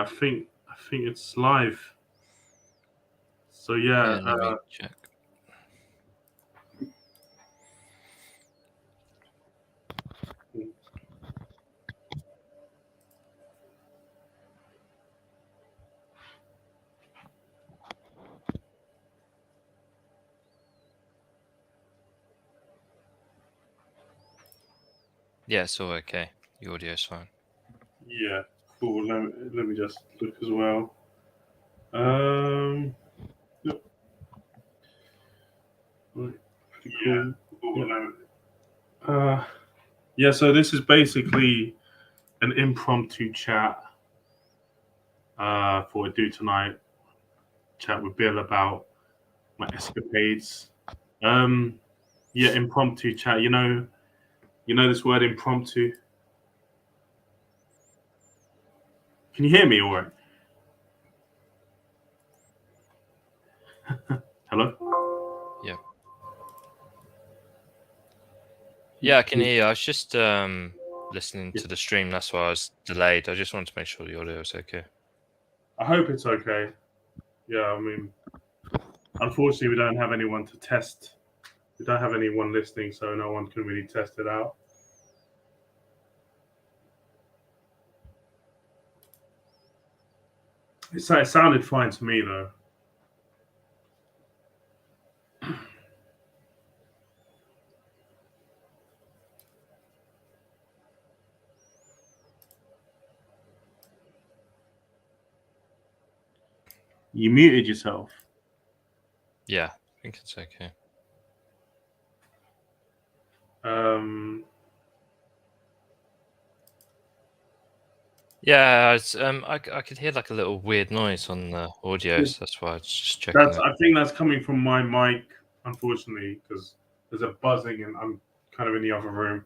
think it's live. So Yeah, let me check. Yeah, it's all okay. The audio's fine. Yeah, cool. Let me just look as well. Yep. Right, pretty cool. Yep. Yeah, so this is basically an impromptu chat for a Do Tonight chat with Bill about my escapades. Yeah, impromptu chat. You know this word impromptu. Can you hear me all right? Hello? Yeah. Yeah, I can hear you. I was just listening to the stream. That's why I was delayed. I just wanted to make sure the audio was okay. I hope it's okay. Yeah, I mean, unfortunately, we don't have anyone to test. We don't have anyone listening, so no one can really test it out. It sounded fine to me, though. You muted yourself. Yeah, I think it's okay. Yeah, I could hear like a little weird noise on the audio, so that's why I was just checking. I think that's coming from my mic, unfortunately, because there's a buzzing and I'm kind of in the other room.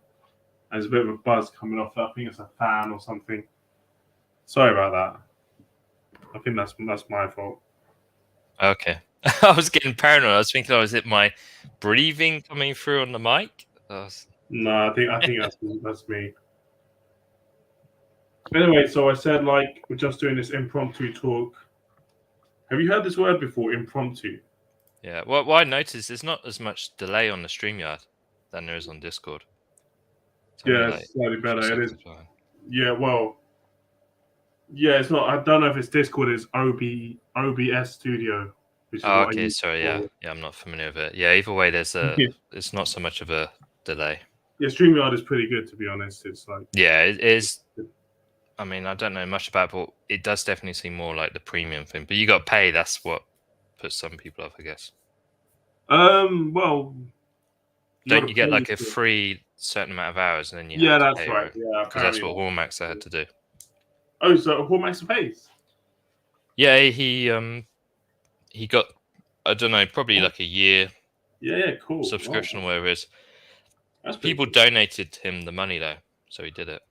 There's a bit of a buzz coming off. I think it's a fan or something. Sorry about that. I think that's my fault. Okay. I was getting paranoid. I was thinking, is it my breathing coming through on the mic? No, I think that's me. Anyway, so I said like we're just doing this impromptu talk. Have you heard this word before, impromptu? Yeah. Well, what I noticed there's not as much delay on the StreamYard than there is on Discord. Yeah, it's slightly better. It is. Yeah, well, yeah, it's not. I don't know if it's Discord. It's OBS Studio. Which is oh, what okay. Sorry. Yeah, I'm not familiar with it. Yeah. Either way, there's it's not so much of a delay. Yeah, StreamYard is pretty good, to be honest. It's like it is. I mean, I don't know much about it, but it does definitely seem more like the premium thing. But you got to pay. That's what puts some people off, I guess. Well, don't you get like a free certain amount of hours and then you have to that's pay, right. Yeah, because that's what Hormax had to do. Oh, so Hormax pays? Yeah, he got, I don't know, probably like a year. Yeah, cool subscription or whatever it is. That's people cool. donated him the money though, so he did it.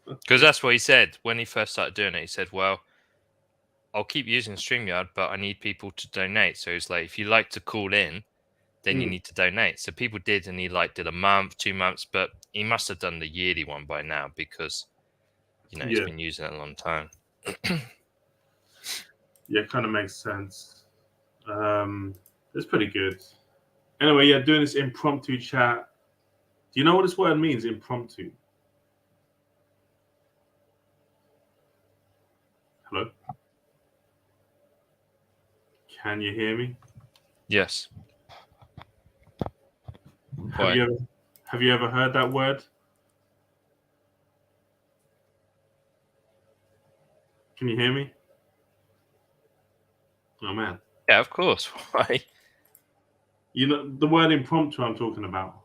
Because that's what he said when he first started doing it. He said, "Well, I'll keep using StreamYard, but I need people to donate." So he's like, "If you like to call in, then you need to donate." So people did, and he did a month, 2 months, but he must have done the yearly one by now because he's been using it a long time. Yeah, kind of makes sense. It's pretty good. Anyway, yeah, doing this impromptu chat. Do you know what this word means, impromptu? Hello? Can you hear me? Yes. Have you ever heard that word? Can you hear me? Oh man. Yeah, of course. Why? You know the word impromptu I'm talking about.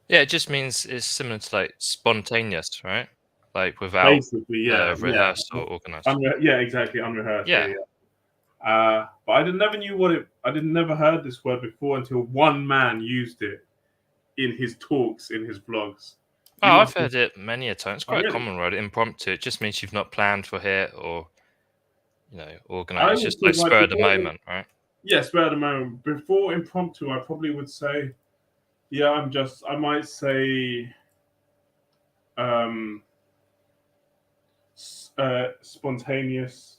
Yeah, it just means it's similar to like spontaneous, right? Like without rehearsed or organized. Yeah, exactly, unrehearsed. Yeah. But I never knew I never heard this word before until one man used it in his talks, in his vlogs. I've heard it many a time. It's quite a common word, impromptu. It just means you've not planned for it or, organized. It's just like spur of the moment, right? Yeah, spur of the moment. Before impromptu, I probably would say, I might say, spontaneous.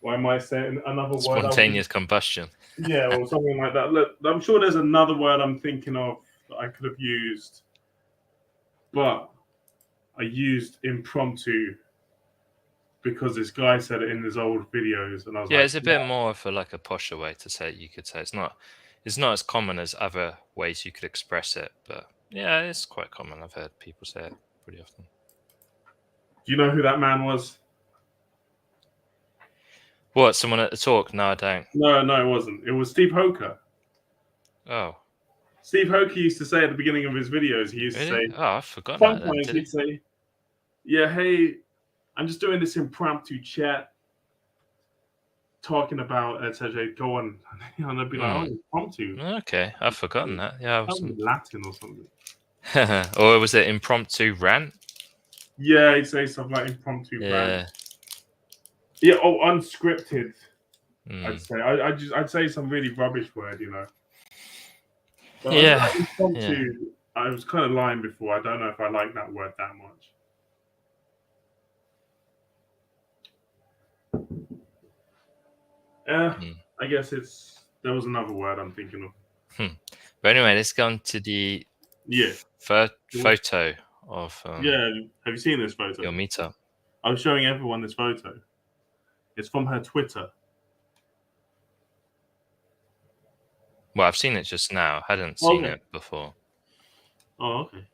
Or I might say another word. Spontaneous combustion. Yeah, or something like that. Look, I'm sure there's another word I'm thinking of that I could have used, but I used impromptu because this guy said it in his old videos, and I was Yeah, like, it's a bit more of a posher way to say it, you could say. It's not as common as other ways you could express it, but yeah, it's quite common. I've heard people say it pretty often. do you know who that man was? What, someone at the talk? No, I don't. No, it wasn't. It was Steve Hoker. Oh, Steve Hoker used to say at the beginning of his videos, he used really? to say, Oh, I've forgotten that. Then, sometimes did he? he'd say, yeah, hey, I'm just doing this impromptu chat talking about etc. Go on, and I'd be like, oh, impromptu. Okay, I've forgotten that. Yeah, I That was wasn't. Latin or something. Or was it impromptu rant? Yeah, he'd say something like impromptu Yeah. rant. Yeah, oh, unscripted. Mm. I'd say I'd say some really rubbish word, you know. But Yeah. Impromptu. I was kind of lying before. I don't know if I like that word that much. I guess there was another word I'm thinking of. But anyway, let's go on to the photo of yeah. Have you seen this photo? Your meetup. I was showing everyone this photo. It's from her Twitter. Well, I've seen it just now. I hadn't seen it before. Oh, okay.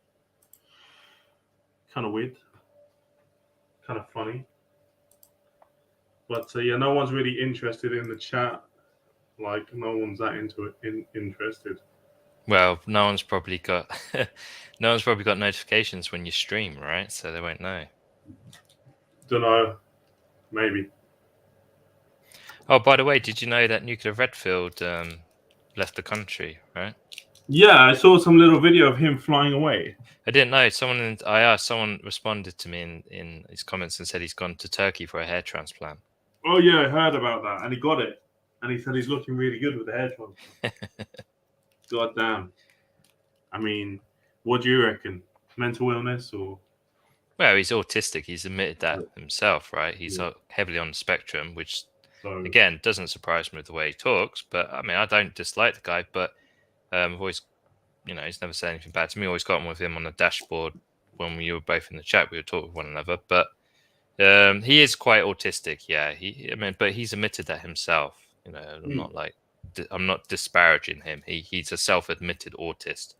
Kind of weird. Kind of funny. But yeah, no one's really interested in the chat. Like, no one's that interested. Well, no one's probably got notifications when you stream, right? So they won't know. Don't know. Maybe. Oh, by the way, did you know that Nuclear Redfield left the country, right? Yeah, I saw some little video of him flying away. I didn't know. I asked, someone responded to me in his comments and said he's gone to Turkey for a hair transplant. Oh yeah, I heard about that, and he got it, and he said he's looking really good with the hair transplant. God damn. I mean, what do you reckon? Mental illness or? Well, he's autistic. He's admitted that himself, right? He's heavily on the spectrum, which again doesn't surprise me with the way he talks. But I mean, I don't dislike the guy, but I've always, he's never said anything bad to me. Always got on with him on the dashboard when we were both in the chat. We would talk with one another, but he is quite autistic. Yeah, but he's admitted that himself. I'm not disparaging him. He's a self-admitted autist.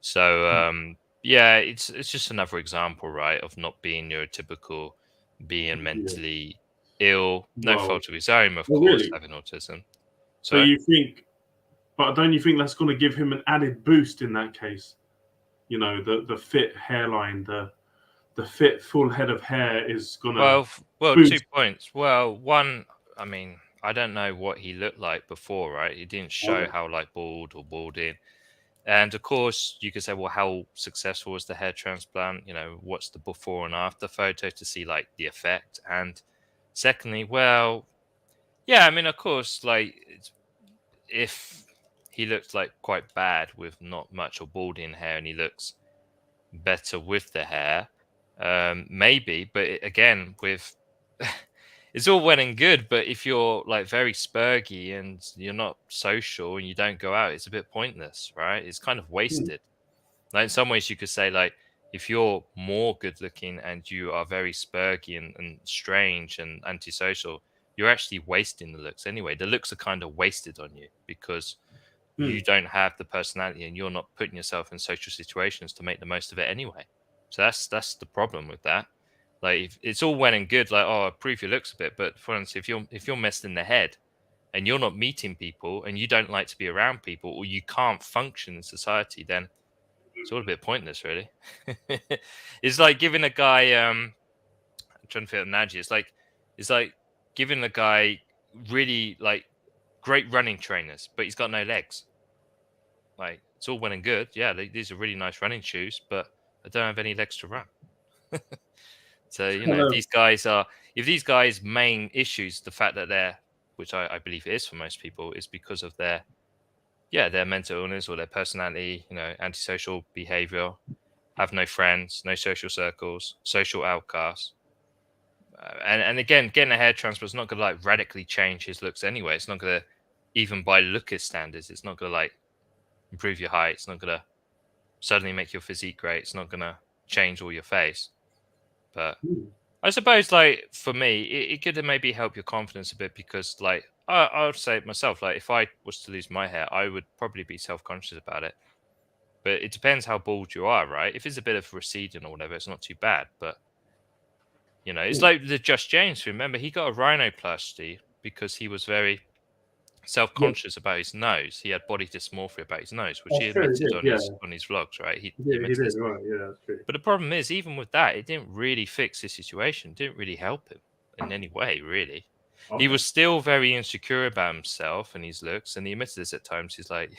So yeah, it's just another example, right, of not being neurotypical, being mentally ill. No fault of his own, of course, having autism. So you think, but don't you think that's going to give him an added boost in that case? The fit hairline, the fit full head of hair is going to. Well, boost. 2 points. Well, one, I mean, I don't know what he looked like before, right? He didn't show how bald or balding. And of course, you could say, well, how successful was the hair transplant? What's the before and after photo to see the effect? And secondly, well, yeah, I mean, of course, if he looks quite bad with not much or balding hair, and he looks better with the hair, maybe. But again, with it's all well and good, but if you're very spurgy and you're not social and you don't go out, it's a bit pointless, right? It's kind of wasted. In some ways, you could say if you're more good looking and you are very spurgy and strange and antisocial, you're actually wasting the looks anyway. The looks are kind of wasted on you because you don't have the personality and you're not putting yourself in social situations to make the most of it anyway. So that's the problem with that. It's all well and good, improve your looks a bit, but for instance, if you're messed in the head and you're not meeting people and you don't like to be around people or you can't function in society, then it's all a bit pointless, really. It's like giving a guy I'm trying to feel an analogy. It's like giving a guy really great running trainers, but he's got no legs. It's all well and good. Yeah, these are really nice running shoes, but I don't have any legs to run. So, if these guys' main issues, the fact that they're, which I believe it is for most people, is because of their mental illness or their personality, antisocial behavior, have no friends, no social circles, social outcasts. And again, getting a hair transplant is not going to like radically change his looks anyway. It's not going to, even by lookist standards, it's not going to like improve your height. It's not going to suddenly make your physique great. It's not going to change all your face. But I suppose, like, for me, it could maybe help your confidence a bit, because, like, I would say it myself, like, if I was to lose my hair, I would probably be self-conscious about it. But it depends how bald you are, right? If it's a bit of receding or whatever, it's not too bad. But, you know, it's like the Just James. Remember, he got a rhinoplasty because he was very self-conscious about his nose. He had body dysmorphia about his nose, which he admitted on his vlogs, right? He admitted did, right? Yeah, that's true. But the problem is, even with that, it didn't really fix his situation. It didn't really help him in any way, really. Okay. He was still very insecure about himself and his looks, and he admitted this at times. He's like,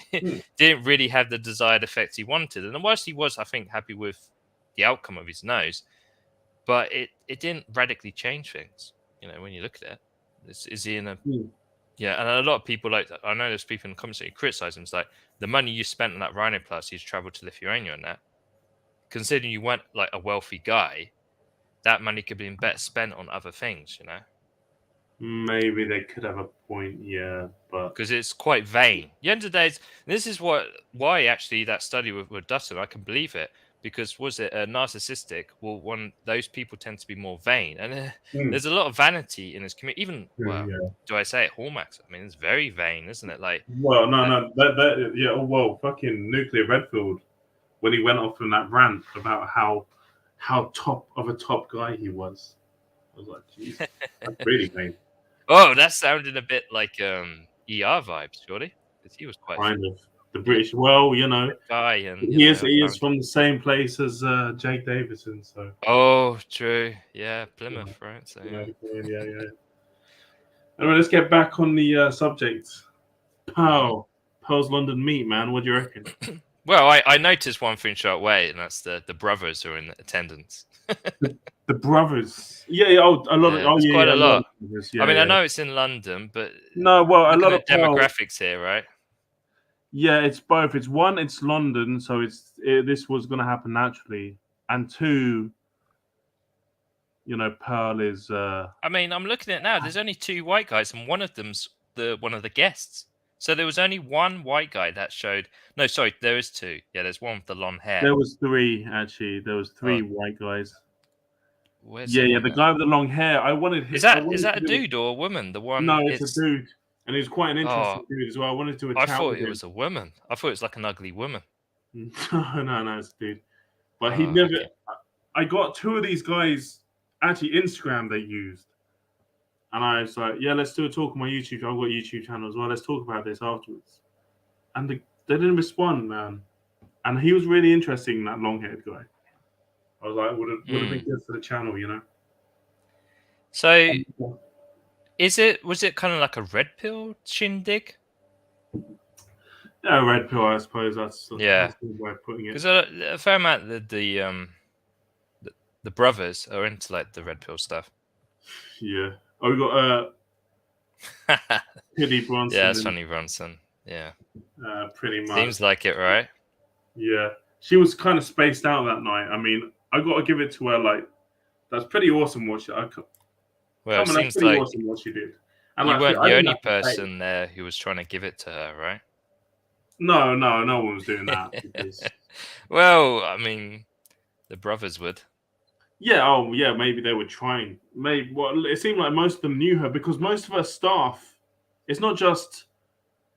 didn't really have the desired effect he wanted. And whilst he was, I think, happy with the outcome of his nose, but it didn't radically change things. You know, when you look at it, is he in a yeah? And a lot of people, like, I know there's people in the comments that criticize him. It's like, the money you spent on that rhinoplasty, you traveled to Lithuania and that. Considering you weren't like a wealthy guy, that money could be better spent on other things, you know. Maybe they could have a point, yeah, but because it's quite vain. At the end of the day, this is why actually that study with Dutton, I can believe it, because was it narcissistic? Well, those people tend to be more vain, and there's a lot of vanity in this community. Even do I say it, Hallmarks? I mean, it's very vain, isn't it? Like, well, that yeah. Oh, well, fucking Nuclear Redfield, when he went off on that rant about how top of a top guy he was, I was like, jeez, that's really vain. Oh, that sounded a bit like ER vibes, surely, because he was quite kind of the British. Well, you know, guy, and he is from the same place as Jake Davison. So true, yeah, Plymouth, right? So yeah. Anyway, let's get back on the subject. Pearl's London Meet, man. What do you reckon? Well, I noticed one thing straight away, and that's the brothers who are in attendance. The brothers, a lot of quite a lot. Yeah, I mean, I know it's in London, but no, well, a lot of demographics here, right? Yeah, it's both. It's one, it's London, so this was going to happen naturally, and two, you know, Pearl is. I mean, I'm looking at it now. There's only two white guys, and one of them's one of the guests. So there was only one white guy that showed. No, sorry, there is two. Yeah, there's one with the long hair. There was three actually. There was three white guys. Where's the guy with the long hair. I wanted. Is that a dude or a woman? The one. No, it's a dude, and he's quite an interesting dude as well. I wanted to. I thought it was a woman. I thought it was like an ugly woman. No, it's a dude. But he never. Okay. I got two of these guys. Actually, Instagram they used. And I was like, yeah, let's do a talk on my YouTube. I've got a YouTube channel as well. Let's talk about this afterwards. And they didn't respond, man. And he was really interesting, that long-haired guy. I was like, would have been good for the channel, you know? So, was it kind of like a red pill shindig? Yeah, red pill, I suppose. That's the way of putting it. Because a fair amount of the brothers are into like the red pill stuff. Yeah. Oh, we got Hilly Bronson. Yeah, Sonny Bronson. Yeah. Pretty much. Seems like it, right? Yeah. She was kind of spaced out that night. I mean, I got to give it to her. Like, that's pretty awesome what she. Well, it seems like awesome what she did. And you weren't the only person there who was trying to give it to her, right? No one was doing that. Because... well, I mean, the brothers would. Yeah, maybe they were trying. It seemed like most of them knew her because most of her staff, it's not just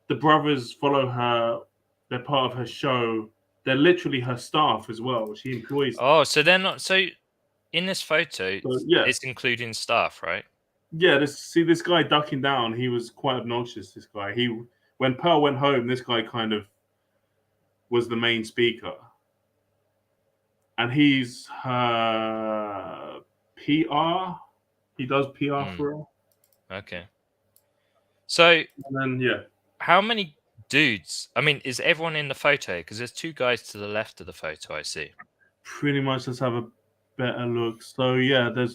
the brothers follow her, they're part of her show. They're literally her staff as well. She employs them. Oh, so they're not. So in this photo, it's including staff, right? Yeah, this guy ducking down, he was quite obnoxious, this guy. When Pearl went home, this guy kind of was the main speaker. And he's her PR. He does PR for her. Okay. So, and then, how many dudes? I mean, is everyone in the photo? Because there's two guys to the left of the photo, I see. Pretty much, let's have a better look. So, yeah, there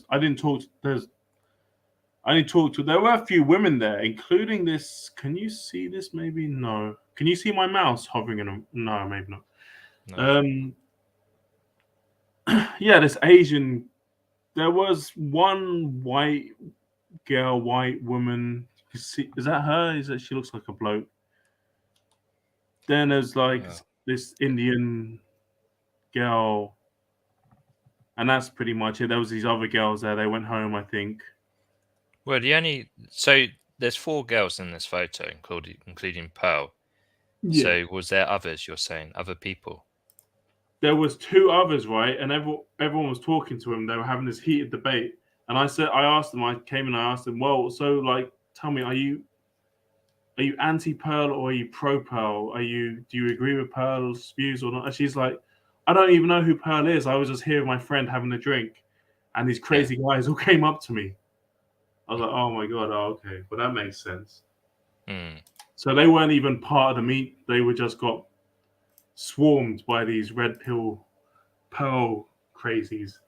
were a few women there, including this. Can you see this? Maybe no. Can you see my mouse hovering in them? No, maybe not. No. Yeah, this Asian There was one white girl, white woman. You see, is that her? Is that she looks like a bloke? Then there's like Oh. this Indian girl, and that's pretty much it. There was these other girls there. They went home, I think. Well, there's 4 girls in this photo, including Pearl. Yeah. So was there others? You're saying other people? There was 2 others, right? And everyone was talking to him. They were having this heated debate. And I asked them. I came and I asked them. Well, so like, tell me, are you anti Pearl or are you pro Pearl? Do you agree with Pearl's views or not? And she's like, I don't even know who Pearl is. I was just here with my friend having a drink, and these crazy guys all came up to me. I was like, oh my god, oh, okay, well that makes sense. Hmm. So they weren't even part of the meet. They were just got swarmed by these red pill Pearl crazies.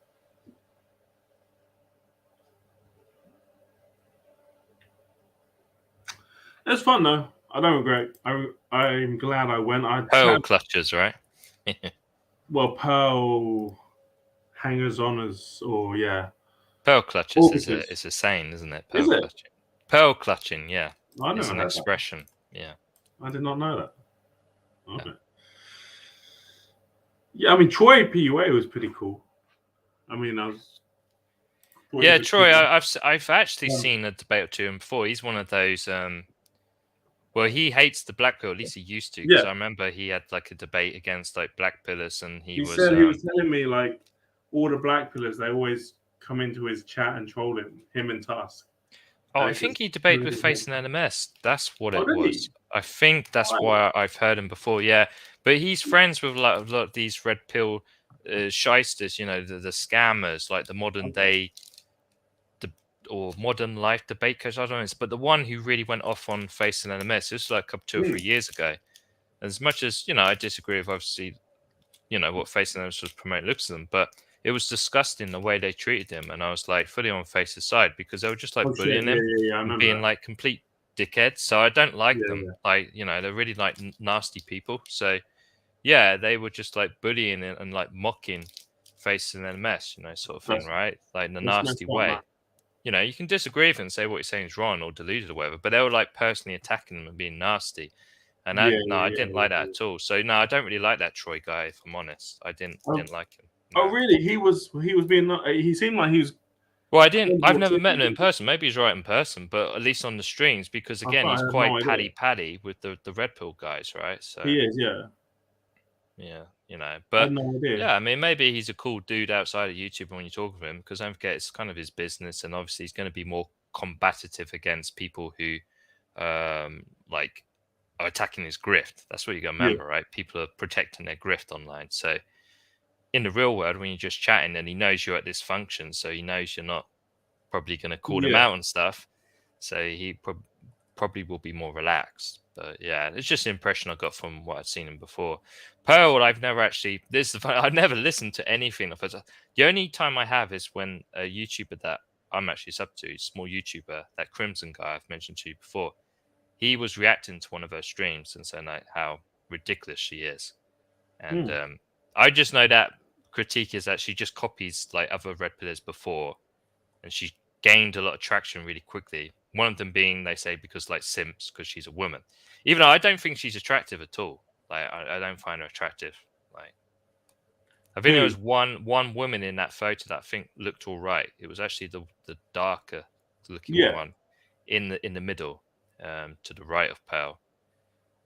It's fun though. I don't regret. I'm glad I went. Pearl clutches, right? Well, Pearl hangers oners, or yeah. Pearl clutches Orcas. is a saying, isn't it? Is it? Clutching. Pearl clutching, yeah. I It's never an heard expression. that. Yeah. I did not know that. Okay. Yeah, I mean Troy PUA was pretty cool. I mean, Yeah, Troy. I've actually seen a debate or two him before. He's one of those. Well, he hates the black pill. At least he used to. Because I remember he had like a debate against like black pillers, and he was telling me like all the black pillars. They always come into his chat and troll him and Tusk. Oh, I think he debated with Face and NMS. That's what it was. I think that's why I've heard him before. Yeah, but he's friends with like a lot of these red pill shysters. You know, the scammers, like the modern day or modern life debate coach. I don't know, but the one who really went off on Face and NMS, this was like up 2 or 3 years ago. As much as I disagree with obviously, what Face and NMS was promoting looks at them, but it was disgusting the way they treated him, and I was like fully on Face's side because they were just like bullying him and being like complete dickheads. So I don't like them. Like they're really like nasty people. So yeah, they were just like bullying and like mocking Face and NMS, sort of thing, right? Like in a nasty way. You can disagree with him and say what he's saying is wrong or deluded or whatever, but they were like personally attacking them and being nasty. And I didn't like that at all. So no, I don't really like that Troy guy, if I'm honest. I didn't like him. No. Oh really? He was being. He seemed like he was. Well, I've never met him in person. Maybe he's right in person, but at least on the streams, because again, he's quite paddy with the red pill guys, right? So he is, yeah. Yeah, but I had no idea. Yeah, I mean, maybe he's a cool dude outside of YouTube when you talk with him, because don't forget it's kind of his business, and obviously he's going to be more combative against people who, like, are attacking his grift. That's what you got to remember, right? People are protecting their grift online. So in the real world, when you're just chatting and he knows you're at this function, so he knows you're not probably going to call him out and stuff, so he probably will be more relaxed. But yeah, it's just an impression I got from what I'd seen him before. Pearl, I've never actually. I've never listened to anything of it. The only time I have is when a YouTuber that I'm actually sub to, a small YouTuber, that Crimson guy I've mentioned to you before, he was reacting to one of her streams and saying like how ridiculous she is, and I just know that critique is that she just copies like other red pillars before, and she gained a lot of traction really quickly. One of them being, they say, because like simps, because she's a woman. Even though I don't think she's attractive at all. Like I don't find her attractive. Like I think there was one woman in that photo that I think looked all right. It was actually the darker looking one in the middle, to the right of Pearl.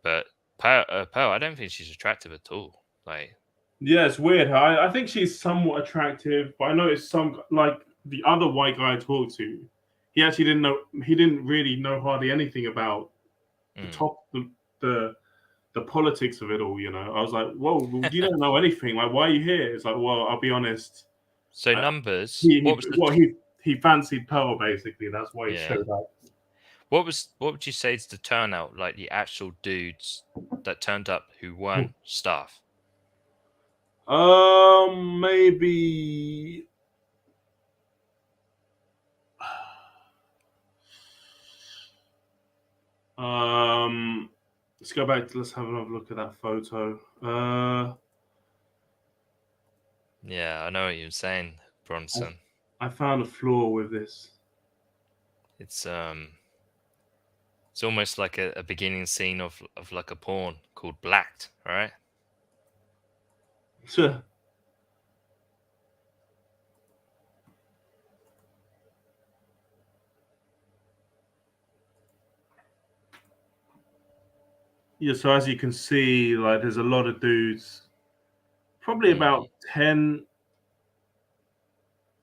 But Pearl, I don't think she's attractive at all. Like yeah, it's weird. I think she's somewhat attractive, but I noticed some like the other white guy I talked to, he actually didn't know. He didn't really know hardly anything about the politics of it all. I was like, "Whoa, you don't know anything. Like, why are you here?" It's like, "Well, I'll be honest." So numbers. He fancied Pearl basically. That's why he showed up. What would you say is the turnout, like the actual dudes that turned up who weren't staff? Maybe. Let's go back. Let's have another look at that photo. Yeah, I know what you're saying, Bronson. I found a flaw with this. It's almost like a beginning scene of like a porn called Blacked, right? Sure. Yeah, so as you can see, like there's a lot of dudes, probably about 10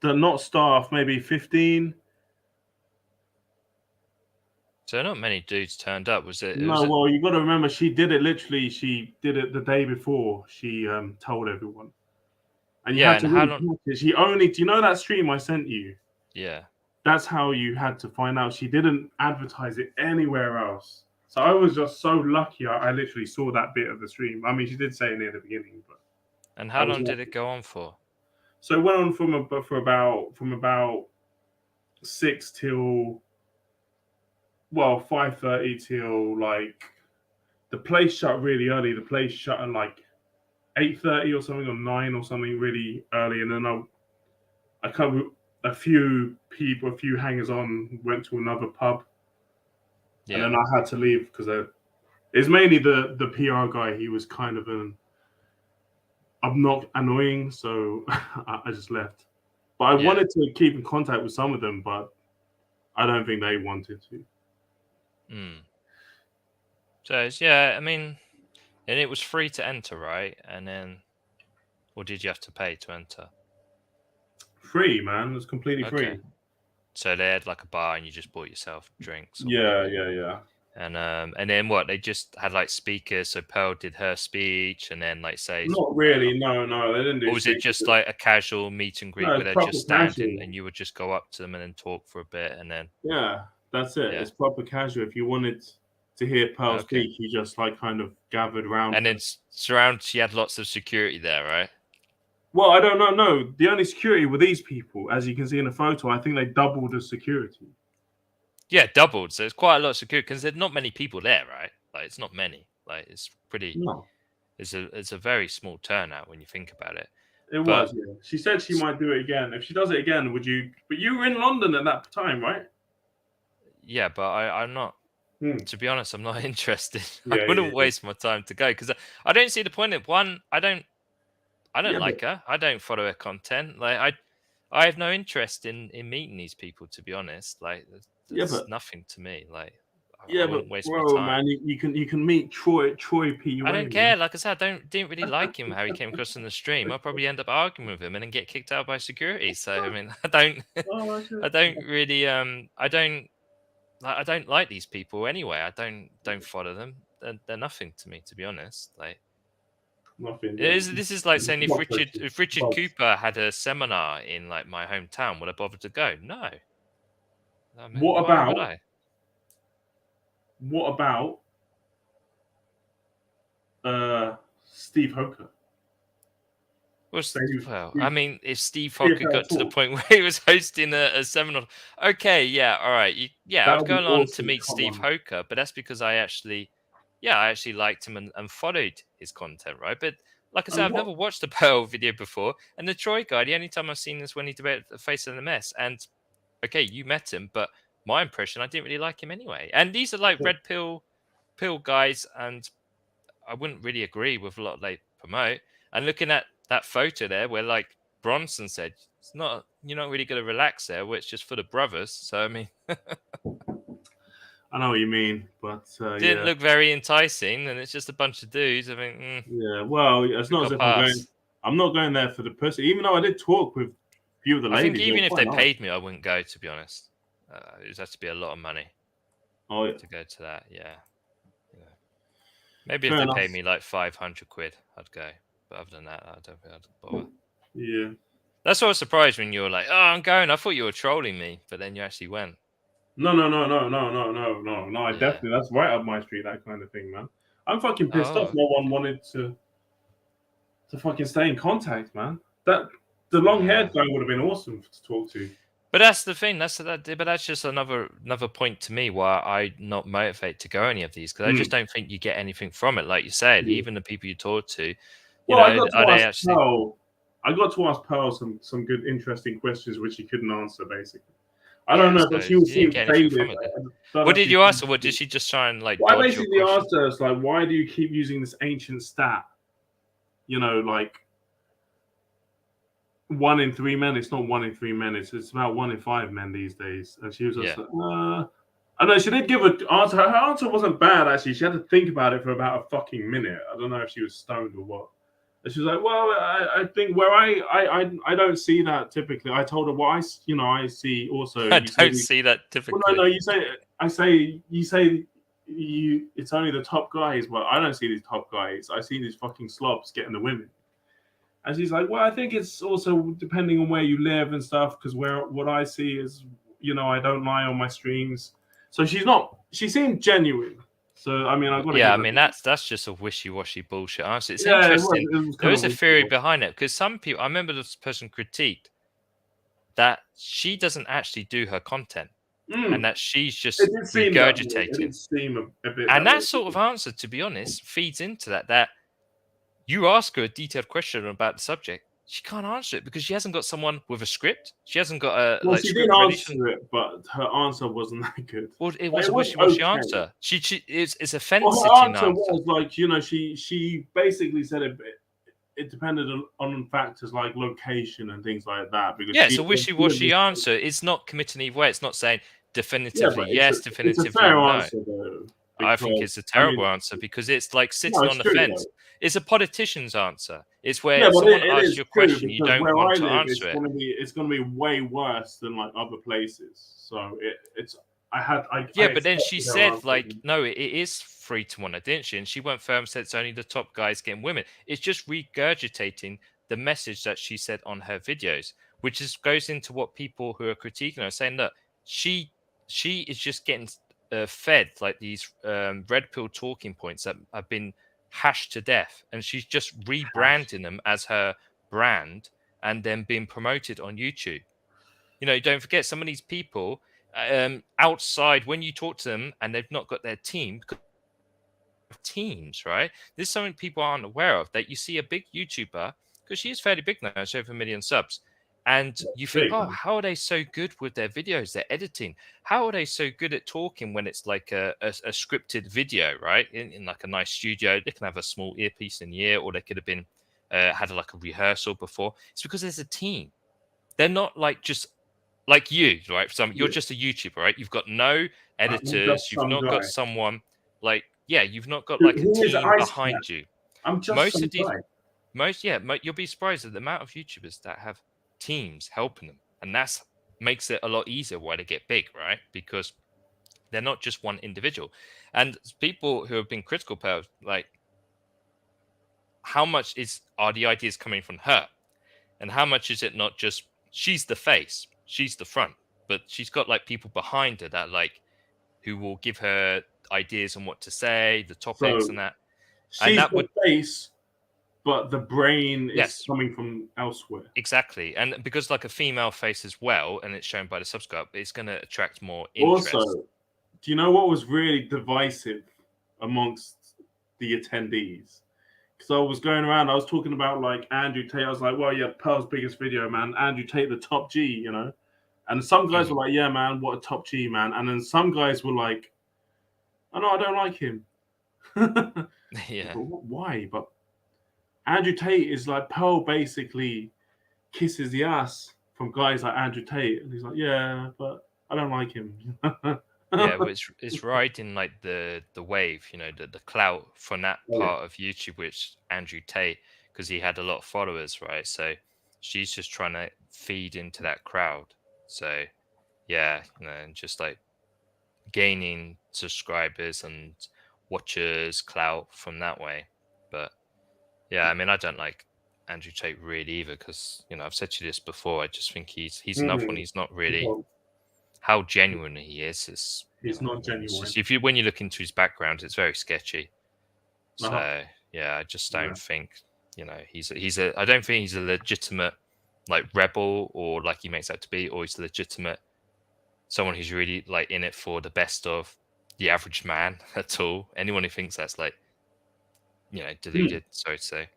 that not staff, maybe 15. So not many dudes turned up, was it? No, well, you got to remember, she did it literally. She did it the day before she told everyone, and you Yeah, had to and how really long? watch it. She only, do you know that stream I sent you? Yeah. That's how you had to find out. She didn't advertise it anywhere else. So I was just so lucky. I literally saw that bit of the stream. I mean, she did say it near the beginning, but. And how long did it go on for? So it went on from about 6 till 5:30 till like the place shut really early. The place shut at like 8:30 or something, or 9 or something, really early. And then I covered a few people, a few hangers on, went to another pub, and then I had to leave because it's mainly the PR guy. He was kind of not annoying, so I just left. But I wanted to keep in contact with some of them, but I don't think they wanted to. So yeah, I mean, and it was free to enter, right? And then, or did you have to pay to enter? Free, man. It was completely free. So they had like a bar, and you just bought yourself drinks. Yeah. And then what? They just had like speakers. So Pearl did her speech, and then like say. Not really. No, they didn't do. Or was it just like a casual meet and greet where they're just standing and you would just go up to them and then talk for a bit and then? Yeah, that's it. Yeah. It's proper casual. If you wanted to hear Pearl speak, you just like kind of gathered around. And then she had lots of security there, right? Well, I don't know. No, the only security were these people, as you can see in the photo. I think they doubled the security. Yeah, doubled. So it's quite a lot of security because there's not many people there, right? Like it's not many. Like it's pretty. No. It's a very small turnout when you think about it. It was. Yeah. She said she might do it again. If she does it again, would you? But you were in London at that time, right? Yeah, but I'm not. To be honest, I'm not interested. Yeah, I wouldn't waste my time to go because I don't see the point of one. I don't like her. I don't follow her content. Like I have no interest in meeting these people. To be honest, like there's nothing to me. Like I wouldn't waste my time. Man, you can meet Troy P. I don't care. Like I said, I didn't really like him how he came across in the stream. I'll probably end up arguing with him and then get kicked out by security. So I mean, I don't really I don't like these people anyway. I don't follow them. They're nothing to me, to be honest. Like. Nothing. This is like saying if Richard Cooper had a seminar in like my hometown, would I bother to go? No. I mean, What about Steve Hoker? Well, I mean, if Steve Hoker got to the point where he was hosting a seminar, okay, yeah, all right, I'd go along to meet Steve Hoker, but that's because I actually liked him and followed his content, right? But like I said, I've never watched a Pearl video before, and the Troy guy, the only time I've seen is when he debated the Face of the Mess, and okay, you met him, but my impression, I didn't really like him anyway. And these are like red pill guys, and I wouldn't really agree with a lot they promote. And looking at that photo there, where like Bronson said, you're not really going to relax there, where it's just for the brothers. So I mean, I know what you mean, but didn't look very enticing, and it's just a bunch of dudes. I mean, yeah, well, it's not as if I'm not going there for the pussy. Even though I did talk with a few of the ladies. I think even if they paid me, I wouldn't go. To be honest, it would have to be a lot of money. Oh yeah. To go to that, yeah. Maybe if they paid me like 500 quid, I'd go. But other than that, I don't think I'd bother. Yeah. That's why I was surprised when you were like, "Oh, I'm going." I thought you were trolling me, but then you actually went. No. I definitely, that's right up my street, that kind of thing, man. I'm fucking pissed off. No one wanted to fucking stay in contact, man. That the long-haired guy would have been awesome to talk to. But that's the thing. But that's just another point to me why I'm not motivated to go any of these, because I just don't think you get anything from it. Like you said, even the people you talk to, I got to ask Pearl I got to ask Pearl some good, interesting questions which she couldn't answer. Basically, I don't know, but So she was you didn't seeing get anything faded. from it. Then. I don't know What if did she- you ask her? What did she just try and like Well, I dodge your basically question? asked her, it's like, why do you keep using this ancient stat? You know, like 1 in 3 men. It's not 1 in 3 men. It's about 1 in 5 men these days. And she was just Yeah. like, I know she did give an answer. Her answer wasn't bad actually. She had to think about it for about a fucking minute. I don't know if she was stoned or what. And she was like, "Well, I think where I don't see that typically." I told her, "Well, I see also." I You say don't see that typically. Well, no, you say it's only the top guys, but I don't see these top guys. I see these fucking slobs getting the women. And she's like, well, I think it's also depending on where you live and stuff, because what I see is, I don't lie on my streams. So she seemed genuine. So, I mean, I've got to Yeah, I give her. mean that's just a wishy-washy bullshit answer. It's Yeah, interesting. it was There kind is of a theory wishy-washy. behind it because some people. I remember this person critiqued that she doesn't actually do her content and that she's just It did seem that way. It regurgitating. did seem a bit. And that sort of answer, to be honest, feeds into that you ask her a detailed question about the subject, she can't answer it because she hasn't got someone with a script. She hasn't got a Well, she did script ready. answer it, but her answer wasn't that good. Well, it Like, was it a was wishy-washy okay. answer. It's a Well, fence her sitting answer answer. was like, she basically said it depended on factors like location and things like that. Because Yeah, it's a wishy-washy answer. It's not committing either way. It's not saying definitively yes, definitively it's a fair no. answer though. I think it's a terrible answer because it's like sitting on the fence. Though. It's a politician's answer. It's where someone asks you a question, you don't want to answer it. It's going to be way worse than like other places. So but then she said like, no, it is 3-1, didn't she? And she went firm and said it's only the top guys getting women. It's just regurgitating the message that she said on her videos, which goes into what people who are critiquing her are saying that she is just getting fed like these red pill talking points that have been hashed to death, and she's just rebranding them as her brand and then being promoted on YouTube. Don't forget some of these people outside when you talk to them and they've not got their teams, right? This is something people aren't aware of, that you see a big YouTuber, because she is fairly big now, she's over 1 million subs, and you think, oh, how are they so good with their videos, their editing? How are they so good at talking when it's like a scripted video, right? In like a nice studio, they can have a small earpiece in the ear, or they could have been had like a rehearsal before. It's because there's a team. They're not like just like you, right? You're just a YouTuber, right? You've got no editors. You've not got someone like, you've not got like a team behind you. I'm just most of these, you'll be surprised at the amount of YouTubers that have teams helping them, and that's makes it a lot easier why they get big, right? Because they're not just one individual. And people who have been critical of, like, how much are the ideas coming from her, and how much is it not just she's the face, she's the front, but she's got like people behind her that like who will give her ideas on what to say, the topics, and that. She's the face, but the brain is coming from elsewhere. Exactly. And because like a female face as well, and it's shown by the subscribe, it's going to attract more interest. Also, do you know what was really divisive amongst the attendees? Because I was going around, I was talking about like Andrew Tate. I was like, well, yeah, Pearl's biggest video, man. Andrew Tate, the top G, And some guys were like, yeah, man, what a top G, man. And then some guys were like, oh, no, I don't like him. Yeah. But why? But Andrew Tate is like, Pearl basically kisses the ass from guys like Andrew Tate. And he's like, yeah, but I don't like him. Yeah, but it's riding like the wave, the clout from that part of YouTube, which Andrew Tate, because he had a lot of followers, right? So she's just trying to feed into that crowd. So yeah, and just like gaining subscribers and watchers, clout from that way. But yeah, I mean, I don't like Andrew Tate really either, because I've said to you this before. I just think he's another one. He's not really how genuine he is. He's not genuine. Just, when you look into his background, it's very sketchy. So yeah, I just don't think he's a. I don't think he's a legitimate like rebel, or like he makes out to be, or he's a legitimate someone who's really like in it for the best of the average man at all. Anyone who thinks that's like deluded, so to say.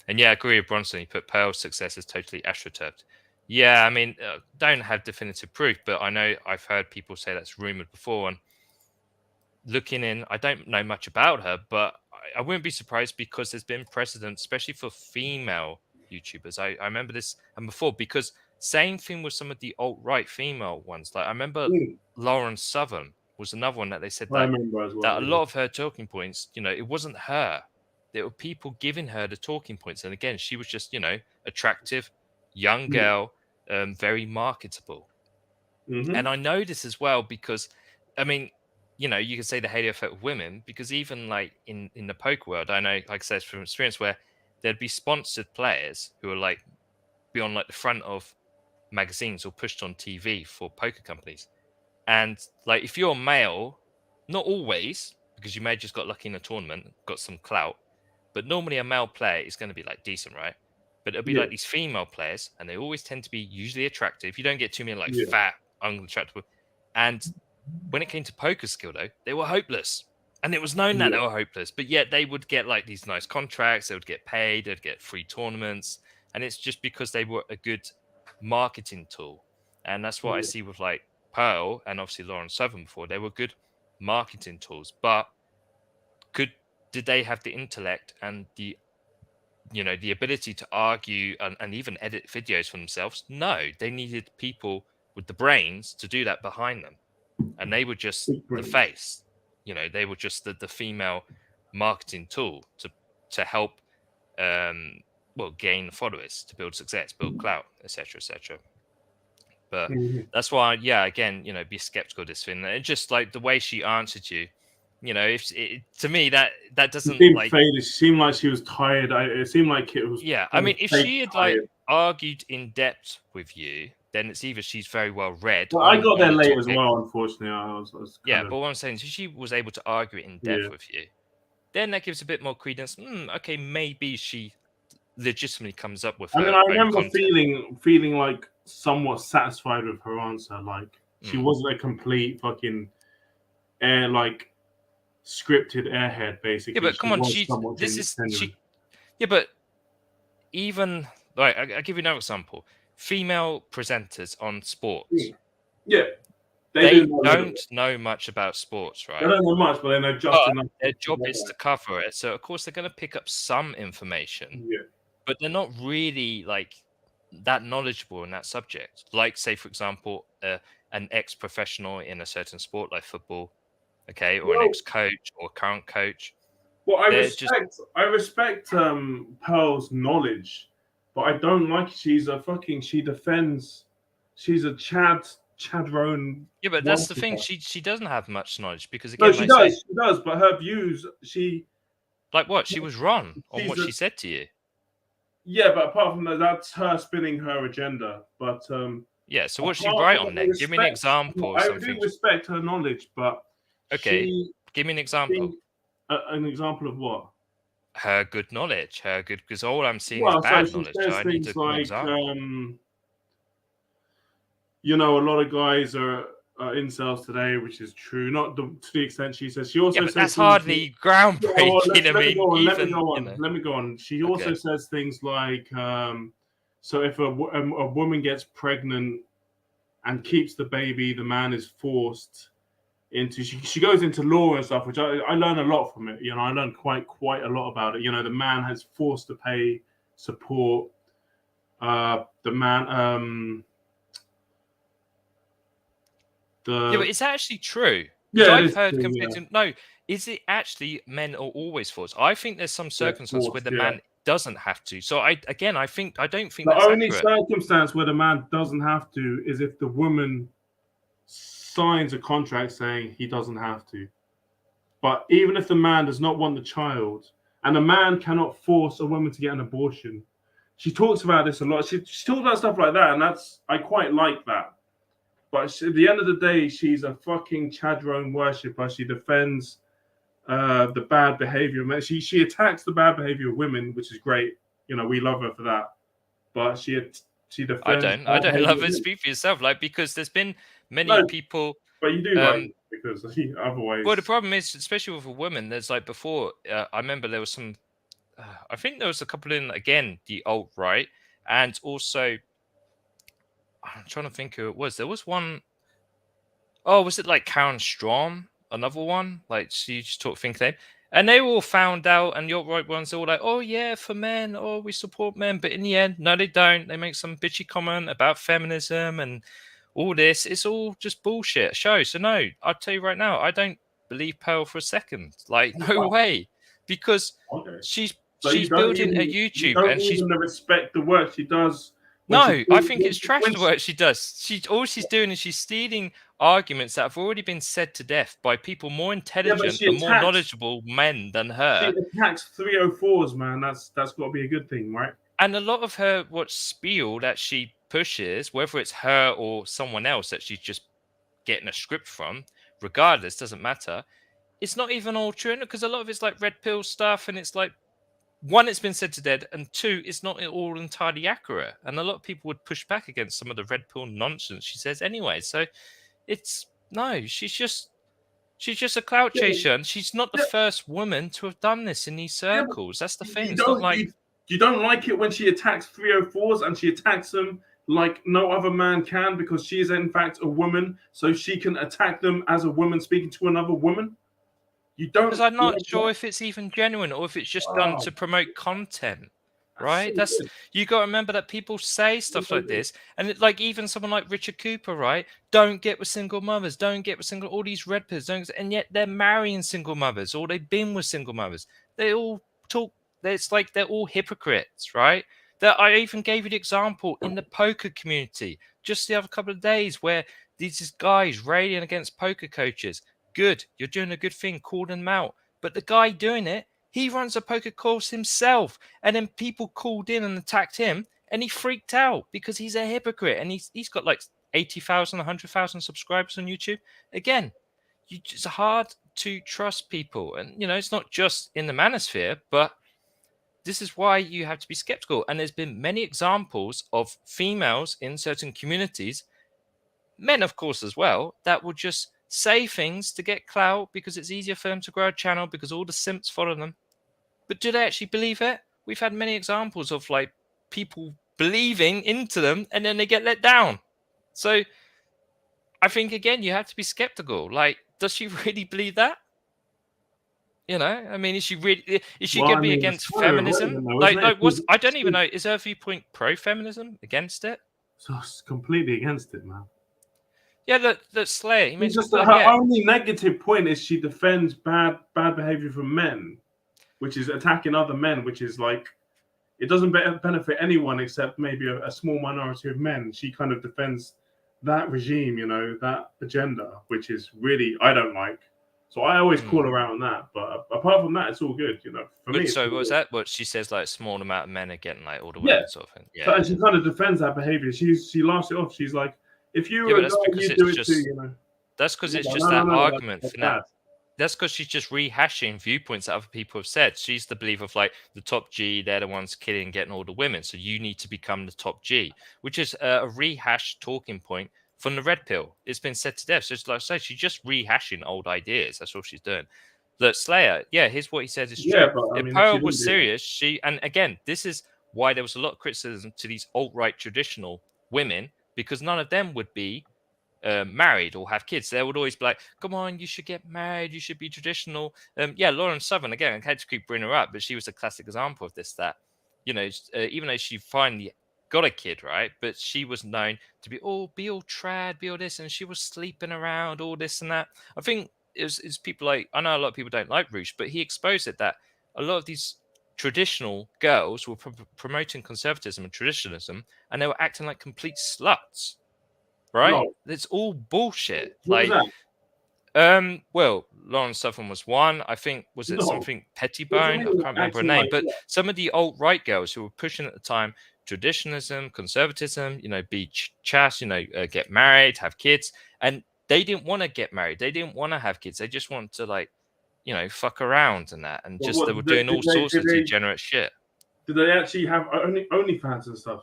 And yeah, I agree with Bronson. He put Pearl's success is totally astroturfed. Yeah, I mean, don't have definitive proof, but I know I've heard people say that's rumored before. And looking in, I don't know much about her, but I wouldn't be surprised because there's been precedent, especially for female YouTubers. I remember this and before, because same thing with some of the alt-right female ones. Like I remember Lauren Southern was another one that they said I that, remember as well. that a lot of her talking points, it wasn't her. There were people giving her the talking points. And again, she was just, attractive, young girl, very marketable. And I know this as well because, I mean, you can say the halo effect of women, because even like in the poker world, I know, like I said, from experience, where there'd be sponsored players who are like be on like the front of magazines or pushed on TV for poker companies. And like if you're male, not always, because you may have just got lucky in a tournament, got some clout, but normally a male player is going to be like decent, right? But it'll be like these female players, and they always tend to be usually attractive. You don't get too many like fat, unattractive. And when it came to poker skill, though, they were hopeless. And it was known that they were hopeless, but yet they would get like these nice contracts, they would get paid, they'd get free tournaments. And it's just because they were a good marketing tool. And that's what I see with like Pearl and obviously Lauren Southern before. They were good marketing tools, but did they have the intellect and the ability to argue and even edit videos for themselves? No, they needed people with the brains to do that behind them. And they were just the face, they were just the female marketing tool to help, gain followers, to build success, build clout, etc., etc. But that's why, again, be skeptical of this thing. And just like the way she answered you, to me that doesn't like faded. It seemed like she was tired. It seemed like it was. Yeah, I mean, if she had like argued in depth with you, then it's either she's very well read. Well, I got there late as well, unfortunately. I was but what I'm saying is, if she was able to argue it in depth with you, then that gives a bit more credence. Okay, maybe she legitimately comes up with. I mean, I remember feeling like somewhat satisfied with her answer. Like she wasn't a complete fucking scripted airhead, basically. Yeah, but come on, she. Yeah, but even like I'll give you another example. Female presenters on sports. Yeah. They don't know much about sports, right? They don't know much, but they know just enough. Their job is to cover it. So of course they're going to pick up some information. Yeah. But they're not really like that knowledgeable in that subject. Like, say, for example, an ex-professional in a certain sport like football, okay, or an ex-coach or current coach. Well, I respect Pearl's knowledge, but I don't like she defends. She's a Chadron. Yeah, but that's the thing. She doesn't have much knowledge because again, she does. But her views, like what? She was wrong on what she said to you. Yeah, but apart from that, that's her spinning her agenda. But yeah. So what's she right on then? Give me an example. I do respect her knowledge, but okay, give me an example. An example of what? Her good knowledge. Because all I'm seeing is bad knowledge. So I need an example. A lot of guys are incels today, which is true. Not to the extent she says. She also says that's hardly groundbreaking. Let me go on. She also says things like, so if a woman gets pregnant and keeps the baby, the man is forced into. She goes into law and stuff, which I learn a lot from it. I learned quite a lot about it. The man has forced to pay support. The man. Yeah, but it's actually true. Yeah, I've heard no. Is it actually men are always forced? I think there's some circumstance where the man doesn't have to. So I don't think the that's only accurate. Circumstance where the man doesn't have to is if the woman signs a contract saying he doesn't have to. But even if the man does not want the child, and a man cannot force a woman to get an abortion, she talks about this a lot. She talks about stuff like that, and I quite like that. But at the end of the day, she's a fucking Chadron worshipper. She defends the bad behavior. She attacks the bad behavior of women, which is great. We love her for that. But she defends. I don't love it. Speak for yourself, because there's been many people. But you do because otherwise. Well, the problem is, especially with a woman, there's before. I remember there was some I think there was a couple in again the alt right, and also I'm trying to think who it was. There was one. Oh, was it like Karen Strom? Another one? Like she just talked think name. And they all found out, and your right ones are all like, oh yeah, for men, oh we support men, but in the end, no, they don't. They make some bitchy comment about feminism and all this. It's all just bullshit show. So no, I'll tell you right now, I don't believe Pearl for a second. Like, no Wow. way. Because Okay. she's So she's building a you YouTube don't and she's even respect the work she does. When no, she, I think when it's trash when the work she does. All she's doing is she's stealing arguments that have already been said to death by people more yeah, but intelligent and more knowledgeable men than she her. attacks 304s, man. That's got to be a good thing, right? And a lot of her what spiel that she pushes, whether it's her or someone else that she's just getting a script from, regardless, doesn't matter. It's not even all true because a lot of it's like red pill stuff, and it's like one, it's been said to death, and two, it's not all entirely accurate. And a lot of people would push back against some of the red pill nonsense she says anyway. So it's no, she's just a clout Yeah, chaser, and she's not the yeah, first woman to have done this in these yeah, circles. That's the thing. you It's not don't like you don't like it when she attacks 304s and she attacks them like no other man can because she is in fact a woman, so she can attack them as a woman speaking to another woman. You because don't I'm not like sure that? if it's even genuine or if it's just done Wow, to promote content. that's so Right? That's good. you got to remember that people say That's stuff so like good. this, and like even someone like Richard Cooper, right? Don't get with single mothers, don't get with single all these red pills, don't, and yet they're marrying single mothers or they've been with single mothers. They all talk. It's like they're all hypocrites, right? That I even gave you the example in the poker community just the other couple of days where these guys railing against poker coaches. Good, you're doing a good thing, calling them out. But the guy doing it, he runs a poker course himself. And then people called in and attacked him, and he freaked out because he's a hypocrite. And he's got like 80,000, 100,000 subscribers on YouTube. Again, it's hard to trust people. And, you know, it's not just in the manosphere, but this is why you have to be skeptical. And there's been many examples of females in certain communities, men, of course, as well, that will just say things to get clout because it's easier for them to grow a channel because all the simps follow them. But do they actually believe it? We've had many examples of like people believing into them and then they get let down. So I think again you have to be skeptical. Like, does she really believe that? You know, I mean, is she Well, going I to be mean, it's against kind of feminism? irrelevant though, isn't it? What's I don't even know. Is her viewpoint pro-feminism, against it? So it's completely against it, man. Yeah, that Slayer. He It's makes a just that point. her Yeah, only negative point is she defends bad behavior from men, which is attacking other men, which is like it doesn't benefit anyone except maybe a small minority of men. She kind of defends that regime, you know, that agenda, which is really I don't like. So I always call her out on that. But apart from that, it's all good, you know. For me, But it's so all what was good. that? What she says, like small amount of men are getting like all the Yeah. women, sort of thing. So, Yeah, and she kind of defends that behavior. She laughs it off. She's like, if you yeah, were but a that's guy, because you do it's it too, just you know. that's because it's No, just no, that no, no, argument that's for now. bad. That's because she's just rehashing viewpoints that other people have said. She's the believer of like the top G, they're the ones killing, getting all the women. So you need to become the top G, which is a rehashed talking point from the red pill. It's been said to death. So it's like I say, she's just rehashing old ideas. That's all she's doing. Look, Slayer, yeah, here's what he says is Yeah, true. but I If mean, if she Pearl was didn't do that, serious, and again, this is why there was a lot of criticism to these alt-right traditional women, because none of them would be married or have kids. They would always be like, come on, you should get married, you should be traditional. Yeah, Lauren Southern, again, I had to keep bringing her up, but she was a classic example of this, that, you know, even though she finally got a kid, right, but she was known to be all trad, be all this, and she was sleeping around, all this and that. I think it's people like, I know a lot of people don't like Roosh, but he exposed it that a lot of these traditional girls were promoting conservatism and traditionalism, and they were acting like complete sluts, right? no. It's all bullshit. What was Like, that? well, Lauren Southern was one. I think was it No. something What do you Pettibone? I mean can't remember her acting name. like But that? some of the alt-right girls who were pushing at the time traditionalism, conservatism, you know, be chaste, you know, get married, have kids, and they didn't want to get married. They didn't want to have kids. They just wanted to like, you know, fuck around and that, and But just they what were doing all sorts did of degenerate shit. did they actually have OnlyFans and stuff?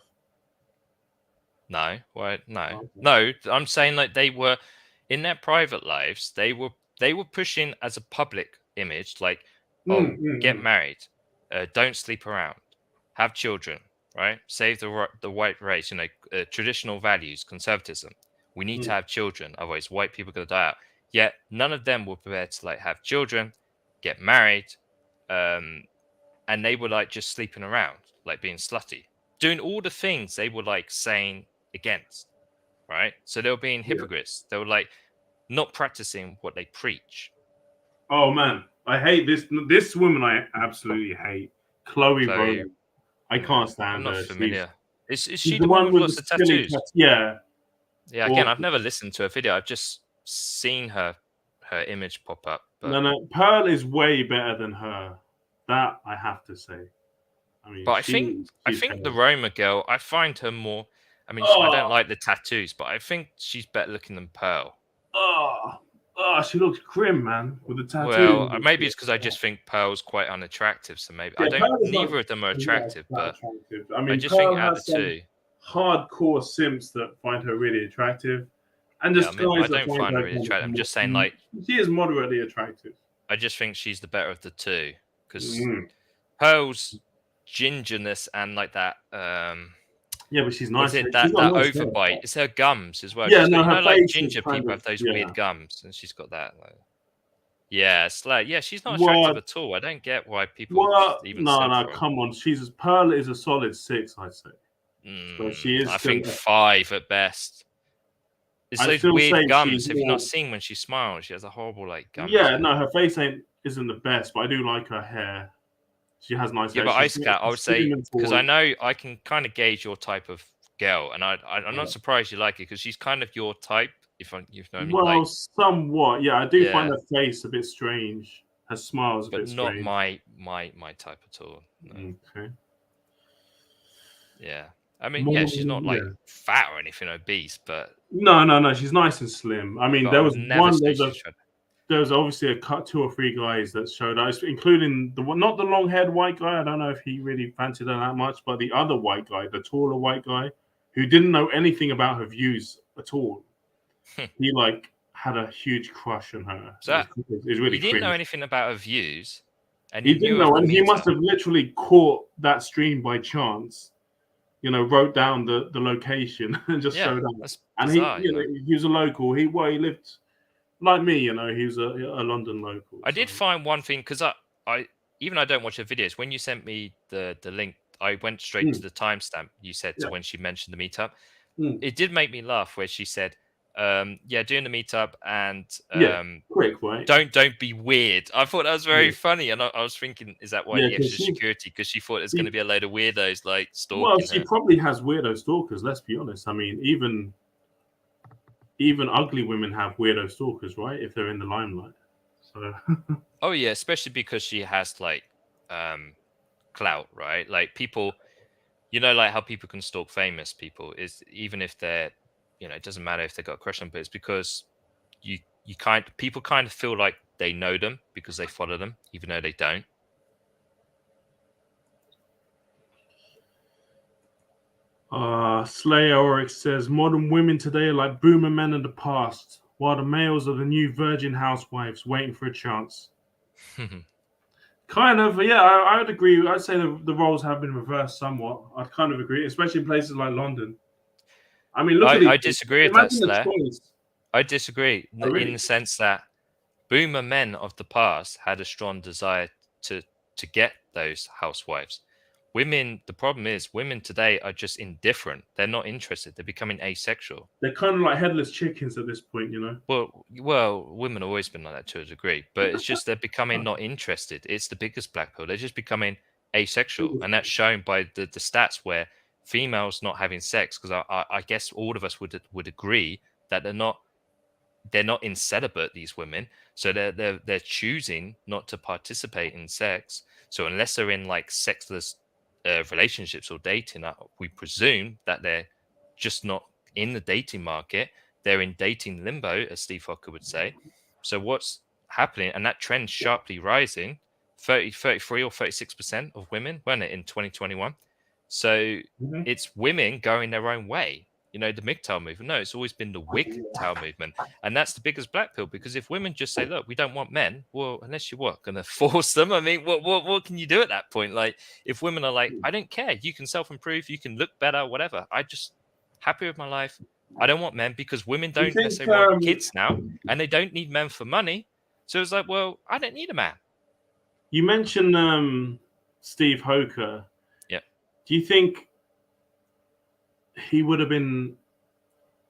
No, why? No, Okay. no. I'm saying like they were in their private lives. They were pushing as a public image, like, oh, get married. don't sleep around, have children, right? Save the white race, traditional values, conservatism. We need to have children, otherwise white people are going to die out. Yet none of them were prepared to like have children, get married, and they were like just sleeping around, like being slutty, doing all the things they were like saying against, right? So they were being hypocrites. They were like not practicing what they preach. Oh man, I hate this woman. I absolutely hate Chloe Rowland. I can't stand her. I'm not familiar. Is She's she the one with lots of silly tattoos? Yeah. Yeah. Again, I've never listened to her video. I've just seen her image pop up. But... No. Pearl is way better than her. That I have to say. I mean, but I think the Roma girl, I find her more. I mean, I don't like the tattoos, but I think she's better looking than Pearl. She looks grim, man, with the tattoo. Well, maybe it's because I just think Pearl's quite unattractive. So maybe neither of them are attractive, but I mean, I just Pearl think out of the two, hardcore simps that find her really attractive, and just I don't find her really attractive. I'm just saying, like, she is moderately attractive. I just think she's the better of the two because Pearl's gingerness and like that. Yeah, but she's nice. That overbite. It's her gums as well. Yeah, like ginger people have those weird gums, and she's got that. Like, she's not attractive at all. I don't get why people even. No, come on. Pearl is a solid 6, I'd say. So she is. I think 5 at best. It's those weird gums. Have you not seen when she smiles? She has a horrible like gum. Yeah, no, her face isn't the best, but I do like her hair. She has nice hair. Yeah, but Ice Cat, I would say, because I know I can kind of gauge your type of girl, and I'm not surprised you like it because she's kind of your type. If you know what I mean. Well, somewhat. Yeah, I do find her face a bit strange. Her smile's a bit strange. But not my type at all. No. Okay. Yeah. I mean, she's not like fat or anything, obese, but no, she's nice and slim. I mean, there was obviously 2 or 3 guys that showed up, including not the long-haired white guy. I don't know if he really fancied her that much, but the other white guy, the taller white guy, who didn't know anything about her views at all. He like had a huge crush on her. So it was really he didn't know anything about her views, and he didn't know, and he must have literally caught that stream by chance. Wrote down the location and just showed up. And he was a local. He lived like me. He was a London local. I did find one thing because I don't watch her videos. When you sent me the link, I went straight to the timestamp you said to when she mentioned the meetup. It did make me laugh where she said, doing the meetup and quick, right? Don't be weird. I thought that was very funny, and I was thinking, is that why the extra security? Because she thought it was going to be a load of weirdos like stalking. Well, she probably has weirdo stalkers. Let's be honest. I mean, even ugly women have weirdo stalkers, right? If they're in the limelight. So. Oh yeah, especially because she has like clout, right? Like people, like how people can stalk famous people is even if they're, it doesn't matter if they got a crush on them, but it's because people kind of feel like they know them because they follow them, even though they don't. Slayer Oryx says modern women today are like boomer men of the past, while the males are the new virgin housewives waiting for a chance. Kind of, yeah, I would agree. I'd say the roles have been reversed somewhat. I'd kind of agree, especially in places like London. I mean, I disagree with that, Slayer. I disagree in the sense that boomer men of the past had a strong desire to get those housewives. Women, the problem is women today are just indifferent. They're not interested. They're becoming asexual. They're kind of like headless chickens at this point, Well, women have always been like that to a degree, but it's just they're becoming not interested. It's the biggest black pill. They're just becoming asexual, and that's shown by the stats where females not having sex. Because I guess all of us would agree that they're not in celibate, these women, so they're choosing not to participate in sex. So unless they're in like sexless relationships or dating, we presume that they're just not in the dating market. They're in dating limbo, as Steve Hocker would say. So what's happening, and that trend sharply rising, 33 or 36% of women, weren't it, in 2021? So it's women going their own way. the MGTOW movement. No, it's always been the WGTOW movement. And that's the biggest black pill, because if women just say, look, we don't want men, well, unless you're going to force them. I mean, what can you do at that point? Like, if women are like, I don't care, you can self-improve, you can look better, whatever. I just happy with my life. I don't want men, because women don't necessarily want kids now, and they don't need men for money. So it's like, well, I don't need a man. You mentioned Steve Hoker. Yeah. Do you think he would have been?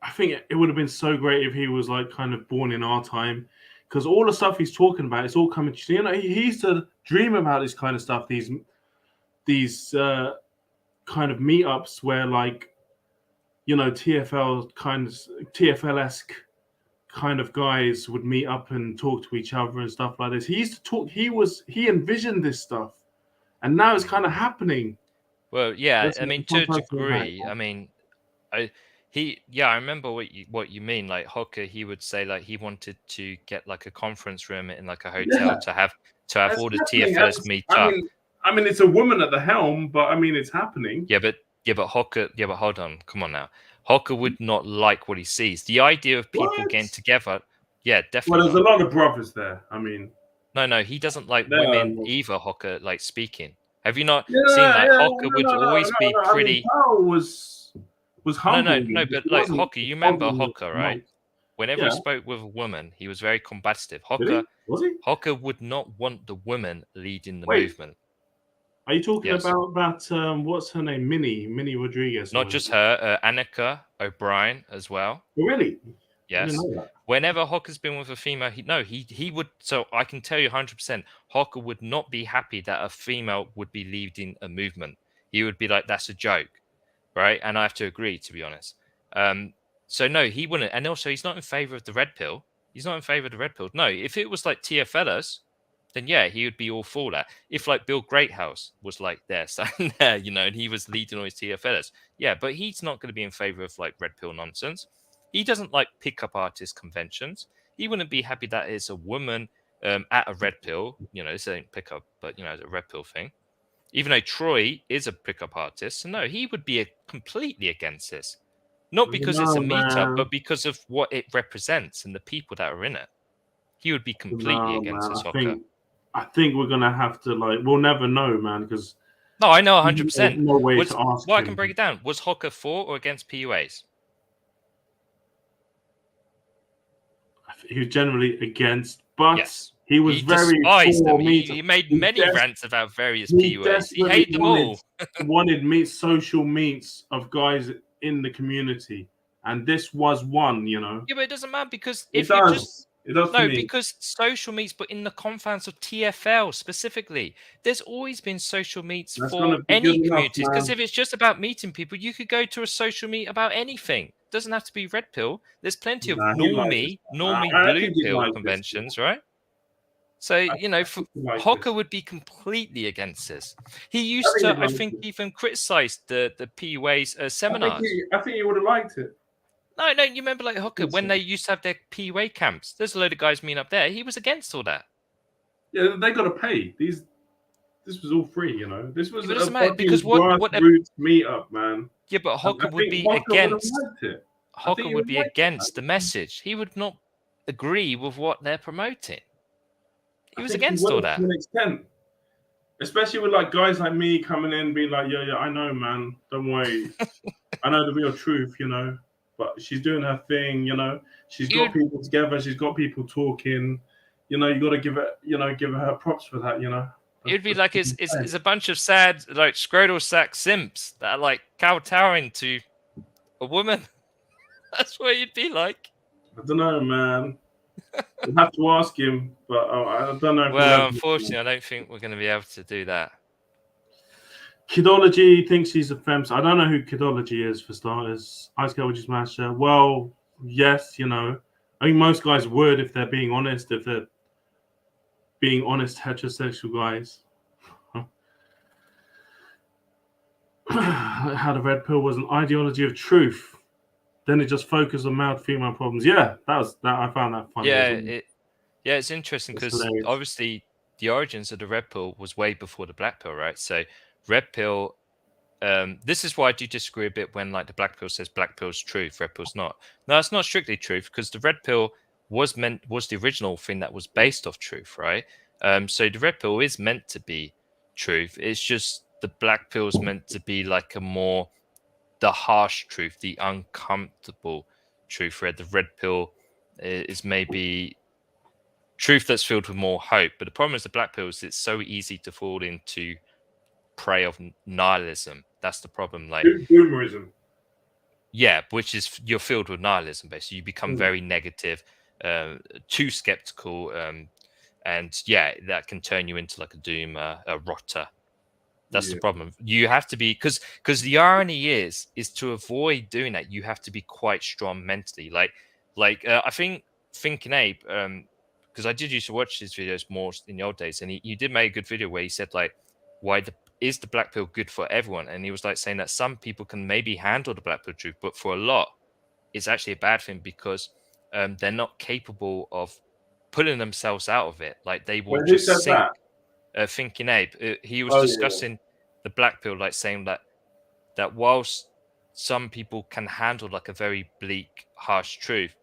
I think it would have been so great if he was like kind of born in our time, because all the stuff he's talking about, it's all coming. You know, he used to dream about this kind of stuff. These kind of meetups where, like, you know, TFL-esque kind of guys would meet up and talk to each other and stuff like this. He used to talk. He envisioned this stuff, and now it's kind of happening. Well, yeah, I mean, to a degree. I mean, I remember what you mean. Like Hocker, he would say like he wanted to get like a conference room in like a hotel to have all the TFLs meet up. I mean, it's a woman at the helm, but I mean, it's happening. Yeah, but Hocker. Yeah, but hold on, come on now. Hocker would not like what he sees. The idea of people getting together. Yeah, definitely. Well, there's a lot of brothers there. I mean, no, he doesn't like women either. Hocker, like speaking. Have you not seen that? Hocker would always be pretty. I mean, was humble. No, but like Hocker, you remember Hocker, right? Whenever he spoke with a woman, he was very combative. Hocker, was he? Hocker would not want the woman leading the movement. Are you talking about that? What's her name? Minnie Rodriguez. Not just her, Annika O'Brien as well. Oh, really? Yes. Whenever Hocker's been with a female, he would. So I can tell you 100%, Hocker would not be happy that a female would be leading a movement. He would be like, that's a joke, right? And I have to agree, to be honest. So no, he wouldn't. And also, he's not in favor of the red pill. He's not in favor of the red pill. No, if it was like TFLers, then yeah, he would be all for that. If like Bill Greathouse was like there, standing there, and he was leading all his TFLers, yeah, but he's not going to be in favor of like red pill nonsense. He doesn't like pickup artist conventions. He wouldn't be happy that it's a woman at a red pill. This ain't pickup, but it's a red pill thing. Even though Troy is a pickup artist, so no, he would be completely against this. Not because it's a meetup, but because of what it represents and the people that are in it. He would be completely against this. I think we're gonna have to we'll never know, man. Because no, I know 100%. No way to ask. Well, I can break it down. Was Hocker for or against PUAs? He was generally against, but yes. He was very despised them. He made many rants about various PUAs. He hated them all. Wanted social meets of guys in the community, and this was one. Yeah, but it doesn't matter because it does. Because social meets, but in the confines of TFL specifically, there's always been social meets for any communities. Because if it's just about meeting people, you could go to a social meet about anything. It doesn't have to be red pill. There's plenty of normie blue pill conventions, right? So, Hocker would be completely against this. He used to, I think, even criticize the PUA's seminars. I think he would have liked it. No, you remember like Hocker when they used to have their PUA camps. There's a load of guys meeting up there. He was against all that. Yeah, they got to pay. This was all free, This was because what meetup, man. Yeah, but Hocker would be against. Hocker would be against the message. He would not agree with what they're promoting. He was against all that. To an extent. Especially with guys like me coming in, being like, yeah, I know, man. Don't worry. I know the real truth, But she's doing her thing, She's got people together. She's got people talking. You got to give her props for that, It'd be like it's a bunch of sad, scrotal sack simps that are kowtowing to a woman. That's what you'd be like. I don't know, man. We'll have to ask him, but I don't know. Well, unfortunately, I don't think we're going to be able to do that. Kidology thinks he's a femmes. I don't know who Kidology is, for starters. Ice Cage Smasher. Well, yes, I think most guys would if they're being honest, heterosexual guys. How the red pill was an ideology of truth. Then it just focused on male-female problems. Yeah, I found that funny. Yeah, it's interesting because obviously the origins of the red pill was way before the black pill, right? So red pill this is why I do disagree a bit when like the black pill says black pill's truth, red pill's not. No, it's not strictly truth, because the red pill was the original thing that was based off truth, right? So the red pill is meant to be truth. It's just the black pill is meant to be like the harsh truth, the uncomfortable truth, where the red pill is maybe truth that's filled with more hope. But the problem is the black pill is it's so easy to fall into prey of nihilism. That's the problem. Like, Doomerism. yeah, which is you're filled with nihilism. Basically, you become very negative, too skeptical, and yeah, that can turn you into like a doomer, a rotter. That's the problem. You have to be, because the irony is to avoid doing that, you have to be quite strong mentally. Like I think Thinking Ape, because I did used to watch his videos more in the old days, and he did make a good video where he said like, why is the black pill good for everyone? And he was like saying that some people can maybe handle the black pill truth, but for a lot, it's actually a bad thing, because they're not capable of pulling themselves out of it. Like they will just sink. Thinking Ape, he was discussing the black pill, like saying that whilst some people can handle like a very bleak, harsh truth,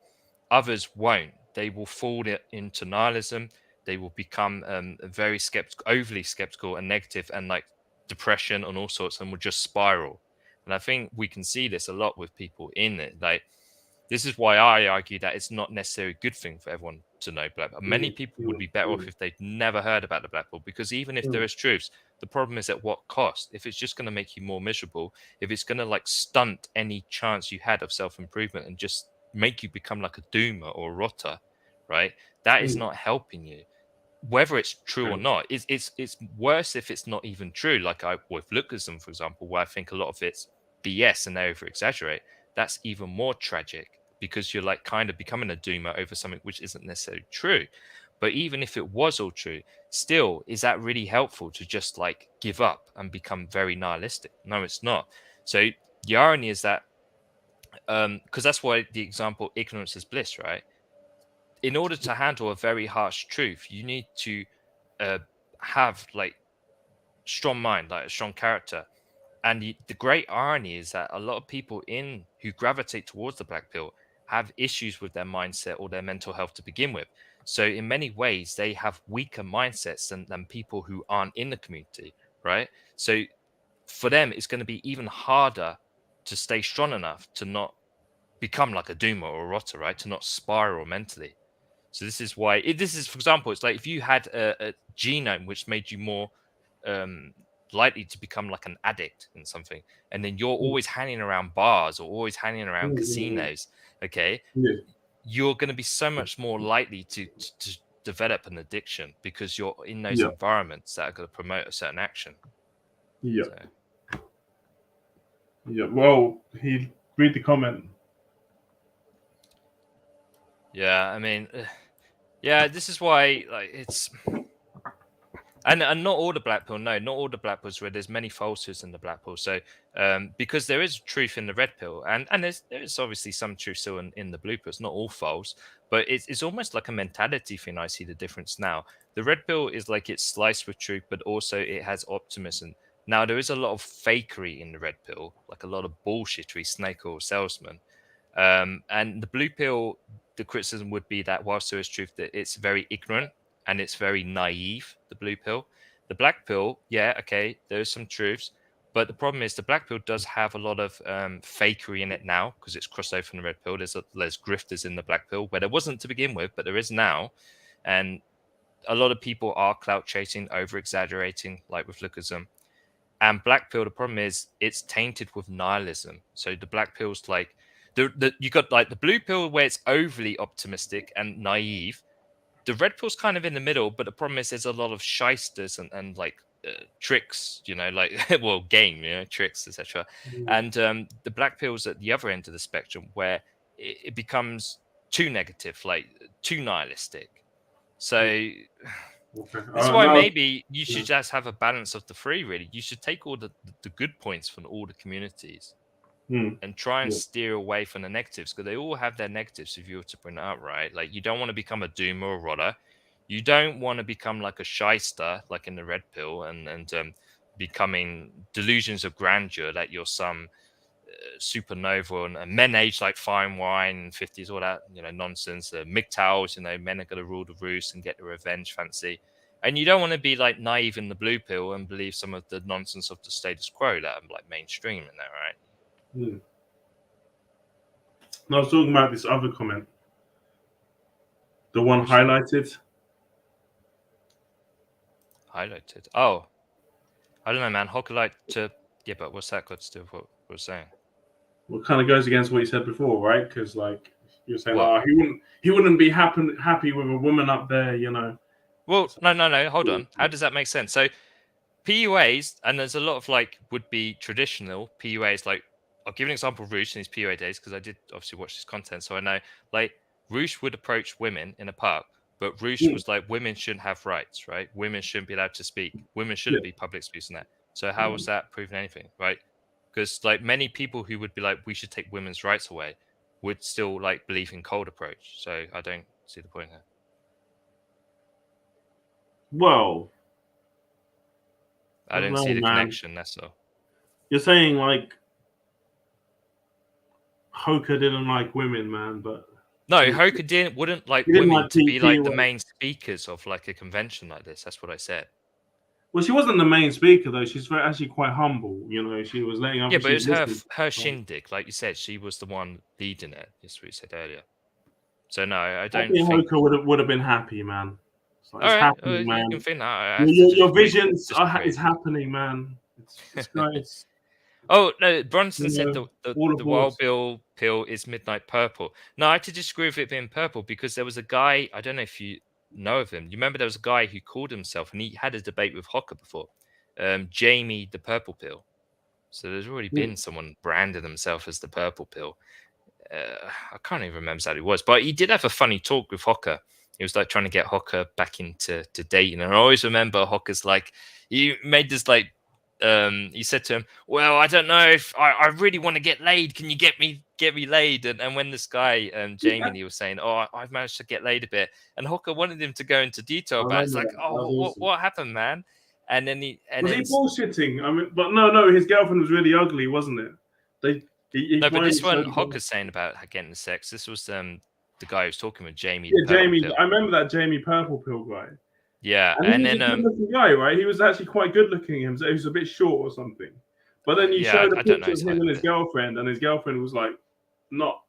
others won't. They will fall into nihilism. They will become very skeptical, overly skeptical and negative, and like depression and all sorts, and will just spiral. And I think we can see this a lot with people in it. Like, this is why I argue that it's not necessarily a good thing for everyone to know black pill. Many people would be better off if they'd never heard about the black pill, because even if there is truths, the problem is at what cost? If it's just going to make you more miserable, if it's going to like stunt any chance you had of self-improvement and just make you become like a doomer or a rotter, right? That is not helping you. Whether it's true or not, it's worse if it's not even true. Like with Lookism, for example, where I think a lot of it's BS and they over exaggerate. That's even more tragic, because you're like kind of becoming a doomer over something which isn't necessarily true. But even if it was all true, still, is that really helpful to just like give up and become very nihilistic? No, it's not. So the irony is that, because that's why the example ignorance is bliss, right? In order to handle a very harsh truth, you need to have like strong mind, like a strong character. And the great irony is that a lot of people who gravitate towards the black pill have issues with their mindset or their mental health to begin with. So in many ways, they have weaker mindsets than people who aren't in the community, right? So for them, it's going to be even harder to stay strong enough to not become like a doomer or a rotter, right? To not spiral mentally. So this is why, for example, it's like if you had a genome which made you more likely to become like an addict in something, and then you're always hanging around bars or always hanging around casinos, okay, you're going to be so much more likely to develop an addiction, because you're in those environments that are going to promote a certain action. Well, read the comment. Yeah, I mean, yeah, this is why like it's. And not all the black pill, no, not all the black pills, where there's many falsehoods in the black pill. So because there is truth in the red pill, and there's obviously some truth still in the blue pill. It's not all false, but it's almost like a mentality thing. I see the difference now. The red pill is like it's sliced with truth, but also it has optimism. Now there is a lot of fakery in the red pill, like a lot of bullshittery, snake oil salesman. And the blue pill, the criticism would be that whilst there is truth, that it's very ignorant and it's very naive, the blue pill. The black pill, yeah, okay, there's some truths, but the problem is the black pill does have a lot of fakery in it now, because it's crossed over from the red pill. There's grifters in the black pill, where there wasn't to begin with, but there is now. And a lot of people are clout chasing, over exaggerating, like with Lookism. And black pill, the problem is it's tainted with nihilism. So the black pill's like, you got like the blue pill where it's overly optimistic and naive. The red pill's kind of in the middle, but the problem is there's a lot of shysters and like tricks, like game, tricks, etc. And the black pill's at the other end of the spectrum, where it becomes too negative, like too nihilistic. So that's why maybe you should just have a balance of the three. Really, you should take all the good points from all the communities. And try and steer away from the negatives, because they all have their negatives, if you were to bring it up, right? Like, you don't want to become a doomer or rotter. You don't want to become like a shyster, like in the red pill, and becoming delusions of grandeur that you're some supernova, and men age like fine wine, 50s, all that, nonsense. MGTOWs, men are going to rule the roost and get the revenge fancy. And you don't want to be like naive in the blue pill and believe some of the nonsense of the status quo that are like mainstream in there, right? I was talking about this other comment, the one Which highlighted. Highlighted. Oh, I don't know, man. Hocker like to. Yeah, but what's that got to do with what we're saying? Well, kind of goes against what you said before, right? Because like you're saying, What? he wouldn't be happy with a woman up there, Well, no. Hold on. How does that make sense? So PUAs, and there's a lot of like would be traditional PUAs. Like I'll give an example of Roosh in his PUA days because I did obviously watch his content, so I know. Like Roosh would approach women in a park, but Roosh was like, women shouldn't have rights, right? Women shouldn't be allowed to speak. Women shouldn't be public speakers in that. So how was that proving anything, right? Because like many people who would be like, we should take women's rights away, would still like believe in cold approach. So I don't see the point there. Well, I don't see the connection. That's all. You're saying like Hoka didn't like women, man, but no, Hoka wouldn't like women to be like the main speakers of like a convention like this. That's what I said. Well, she wasn't the main speaker though. She's actually quite humble. She was letting up. Yeah, but it was her shindig, like you said. She was the one leading it. That's what you said earlier. So no, I don't think Hoka would have been happy, man. All right, happening, man. You can think that. Your visions is happening, man. It's nice. Oh no, Bronson said the Wild Bill pill is Midnight Purple. No, I had to disagree with it being purple because there was a guy, I don't know if you know of him. You remember there was a guy who called himself, and he had a debate with Hocker before, Jamie the Purple Pill. So there's already been someone branded himself as the Purple Pill. I can't even remember exactly who it was, but he did have a funny talk with Hocker. He was like trying to get Hocker back into dating, and I always remember Hocker's like, he made this like, he said to him, well, I don't know if I really want to get laid. Can you get me laid? And when this guy, Jamie, he was saying, oh, I've managed to get laid a bit. And Hocker wanted him to go into detail about it. It's like, oh, what happened, man? And then he bullshitting? I mean, but no, his girlfriend was really ugly, wasn't it? No, but this one Hocker's saying about getting the sex. This was the guy who was talking with Jamie. Yeah, Jamie. I remember that Jamie Purple Pill guy. Yeah, and then a good-looking guy, right? He was actually quite good-looking. He was a bit short or something. But then you showed a picture of him and his girlfriend, and his girlfriend was like not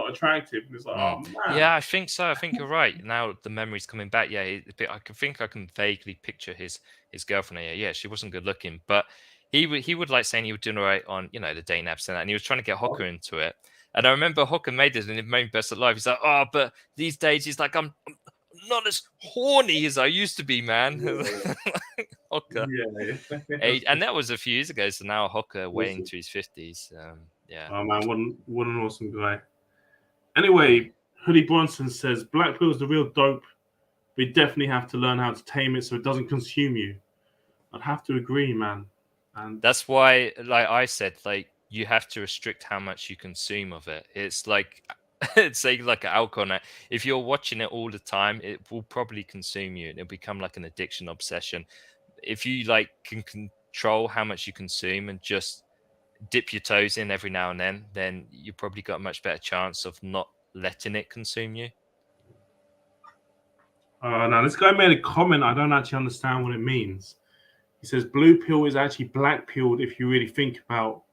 attractive. And it's like, oh man. Yeah, I think so. I think you're right. Now the memory's coming back. Yeah, I can vaguely picture his girlfriend. Yeah, she wasn't good looking, but he would like saying he would do all right on the dating apps and that, and he was trying to get Hocker into it. And I remember Hocker made this in his main best of life. He's like, oh, but these days he's like, I'm not as horny as I used to be, man. Hocker. Yeah. And that was a few years ago. So now Hocker way into his 50s. Yeah. Oh man, what an awesome guy. Anyway, Hoodie Bronson says Black Pill is the real dope. We definitely have to learn how to tame it so it doesn't consume you. I'd have to agree, man. And that's why, like I said, like you have to restrict how much you consume of it. It's like it's like alcohol. If you're watching it all the time, it will probably consume you, and it'll become like an addiction, obsession. If you like can control how much you consume and just dip your toes in every now and then you probably got a much better chance of not letting it consume you. Now this guy made a comment. I don't actually understand what it means. He says blue pill is actually black pilled if you really think about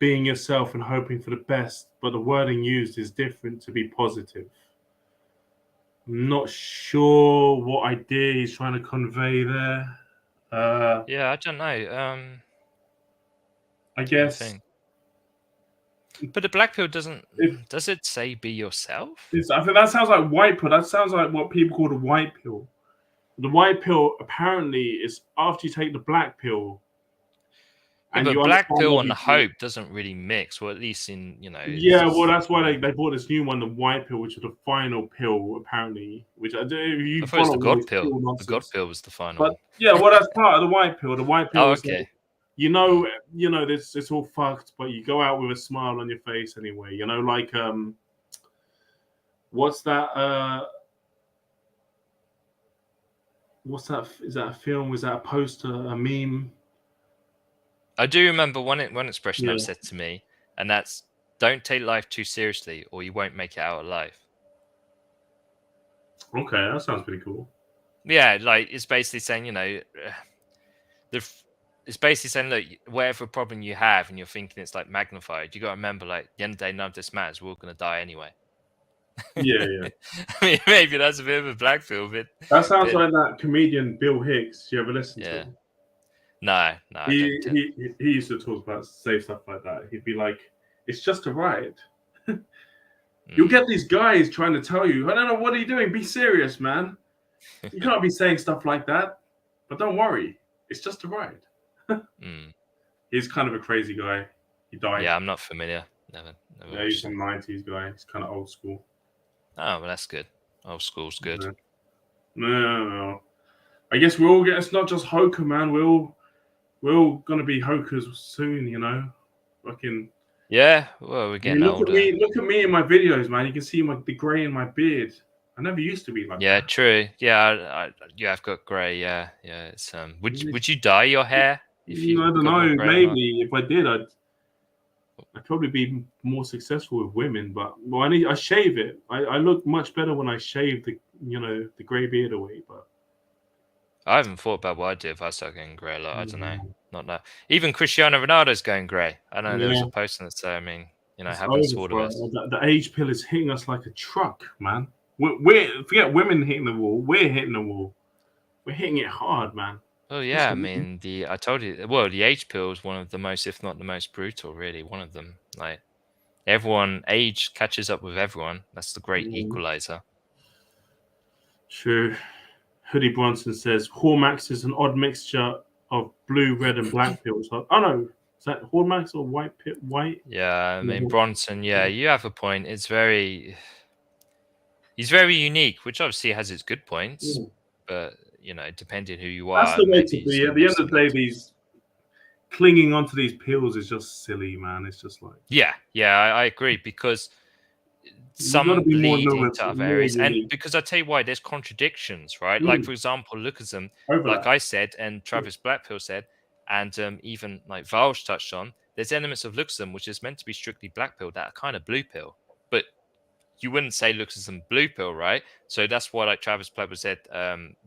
being yourself and hoping for the best, but the wording used is different to be positive. I'm not sure what idea he's trying to convey there. Yeah, I don't know. I guess. But the black pill does it say be yourself? I think that sounds like white pill. That sounds like what people call the white pill. The white pill apparently is after you take the black pill. Yeah, but black pill and the hope doesn't really mix, or at least in Yeah, well, that's why they bought this new one, the white pill, which is the final pill apparently. Which I thought it was the God pill. The God pill was the final one. Yeah, well, that's part of the white pill. The white pill. Oh, okay. Like, it's all fucked, but you go out with a smile on your face anyway. Like what's that? What's that? Is that a film? Is that a poster? A meme? I do remember one expression that Yeah. was said to me, and that's don't take life too seriously, or you won't make it out alive. Okay, that sounds pretty cool. Yeah, like it's basically saying, it's basically saying, look, whatever problem you have, and you're thinking it's like magnified, you got to remember, like, at the end of the day, none of this matters. We're all gonna die anyway. Yeah, yeah. I mean, maybe that's a bit of a black pill, but That sounds like that comedian Bill Hicks. You ever listen to yeah. him? No, I He, don't. he used to talk about say stuff like that. He'd be like, "It's just a ride." You'll get these guys trying to tell you, "I don't know, what are you doing? Be serious, man. You can't be saying stuff like that." But don't worry, it's just a ride. He's kind of a crazy guy. He died. Yeah, I'm not familiar. Never Yeah, he's watched some it. 90s guy. He's kind of old school. Oh, well, that's good. Old school's good. Yeah. No. I guess we're all getting. It's not just Hoka, man. We're all gonna be Hokas soon, you know. Fucking. Yeah, well, we're I mean, getting older. Look at me in my videos, man. You can see the grey in my beard. I never used to be like Yeah, that. true. Yeah, I've got grey. Yeah. It's Would you dye your hair if you I don't got more know. grey or not? Maybe if I did, I'd probably be more successful with women. But I shave it. I look much better when I shave the grey beard away. But I haven't thought about what I'd do if I start getting grey a lot. I don't know. Not that. Even Cristiano Ronaldo's going grey. I know there was yeah, a post on it, so I mean, it it's happens to over all of for us. the age pill is hitting us like a truck, man. We're forget women hitting the wall. We're hitting the wall. We're hitting it hard, man. Oh yeah, I mean I told you. Well, the age pill is one of the most, if not the most brutal, really. One of them. Like age catches up with everyone. That's the great equalizer. True. Hoodie Bronson says Hormax is an odd mixture of blue, red, and black pills. Oh no, is that Hormax or white? Yeah, I mean Bronson. Yeah, you have a point. He's very unique, which obviously has its good points, but depending who you are, That's the way maybe to he's be. At gonna the be end of the day, similar. these clinging onto these pills is just silly, man. It's just like Yeah, I agree, because you got to some be more bleed nuanced, into other more areas, and unique. because I tell you why, there's contradictions, right? Like, for example, look at them, like Overlap. I said, and Travis Blackpill said, and even like Valj touched on, there's elements of Luxism which is meant to be strictly black pill that are kind of blue pill, but you wouldn't say Luxism blue pill, right? So that's why, like Travis Blackpill said,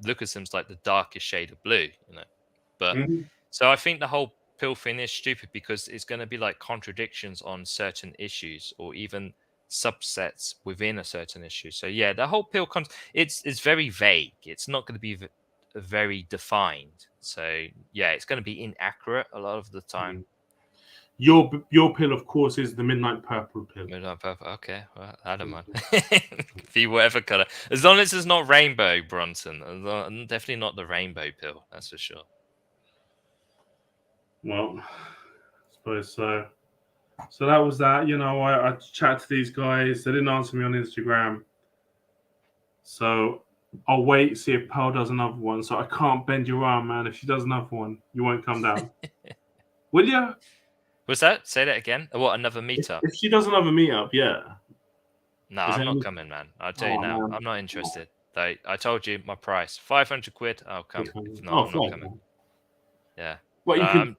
Luxism's like the darkest shade of blue, But so I think the whole pill thing is stupid, because it's going to be like contradictions on certain issues, or even subsets within a certain issue. So yeah, the whole pill it's very vague. It's not going to be very defined. So yeah, it's going to be inaccurate a lot of the time. Your pill, of course, is the midnight purple pill. Midnight purple. Okay, well, I don't mind. Be whatever color, as long as it's not rainbow, Bronson. Definitely not the rainbow pill. That's for sure. Well, I suppose so. So that was that. I chatted to these guys. They didn't answer me on Instagram. So I'll wait, see if Pearl does another one. So I can't bend your arm, man. If she does another one, you won't come down. Will you? What's that? Say that again. What, another meetup? If she does another meetup, yeah. No, I'm not coming, man. I'll tell you now. Man. I'm not interested. I told you my price. 500 quid, I'll come. If not, I'm not coming. Man. Yeah. Well, you can.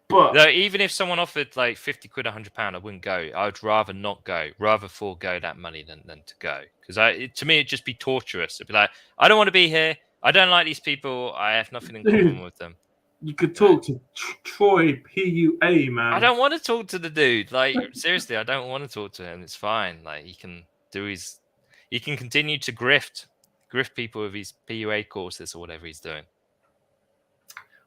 But no, even if someone offered like 50 quid, £100, I wouldn't go. I would rather not go. Rather forego that money than to go. Because to me, it'd just be torturous. It'd be like, I don't want to be here. I don't like these people. I have nothing in common with them. You could talk to Troy PUA, man. I don't want to talk to the dude. Like, seriously, I don't want to talk to him. It's fine. Like, he can continue to grift people with his PUA courses or whatever he's doing.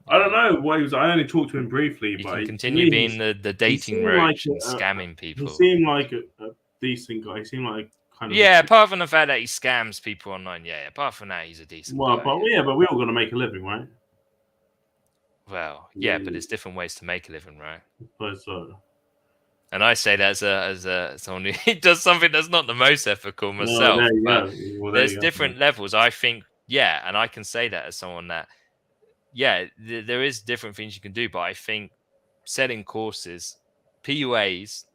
I don't know what he was. I only talked to him briefly, he but can continue being the dating roach and scamming people. He seemed like a decent guy. He seemed like kind of apart from the fact that he scams people online, apart from that, he's a decent guy. But we're all gonna make a living, right? Well, yeah, but there's different ways to make a living, right? I suppose so. And I say that as someone who does something that's not the most ethical myself. But there's different levels. I think, and I can say that as someone that, there is different things you can do. But I think selling courses, PUAs,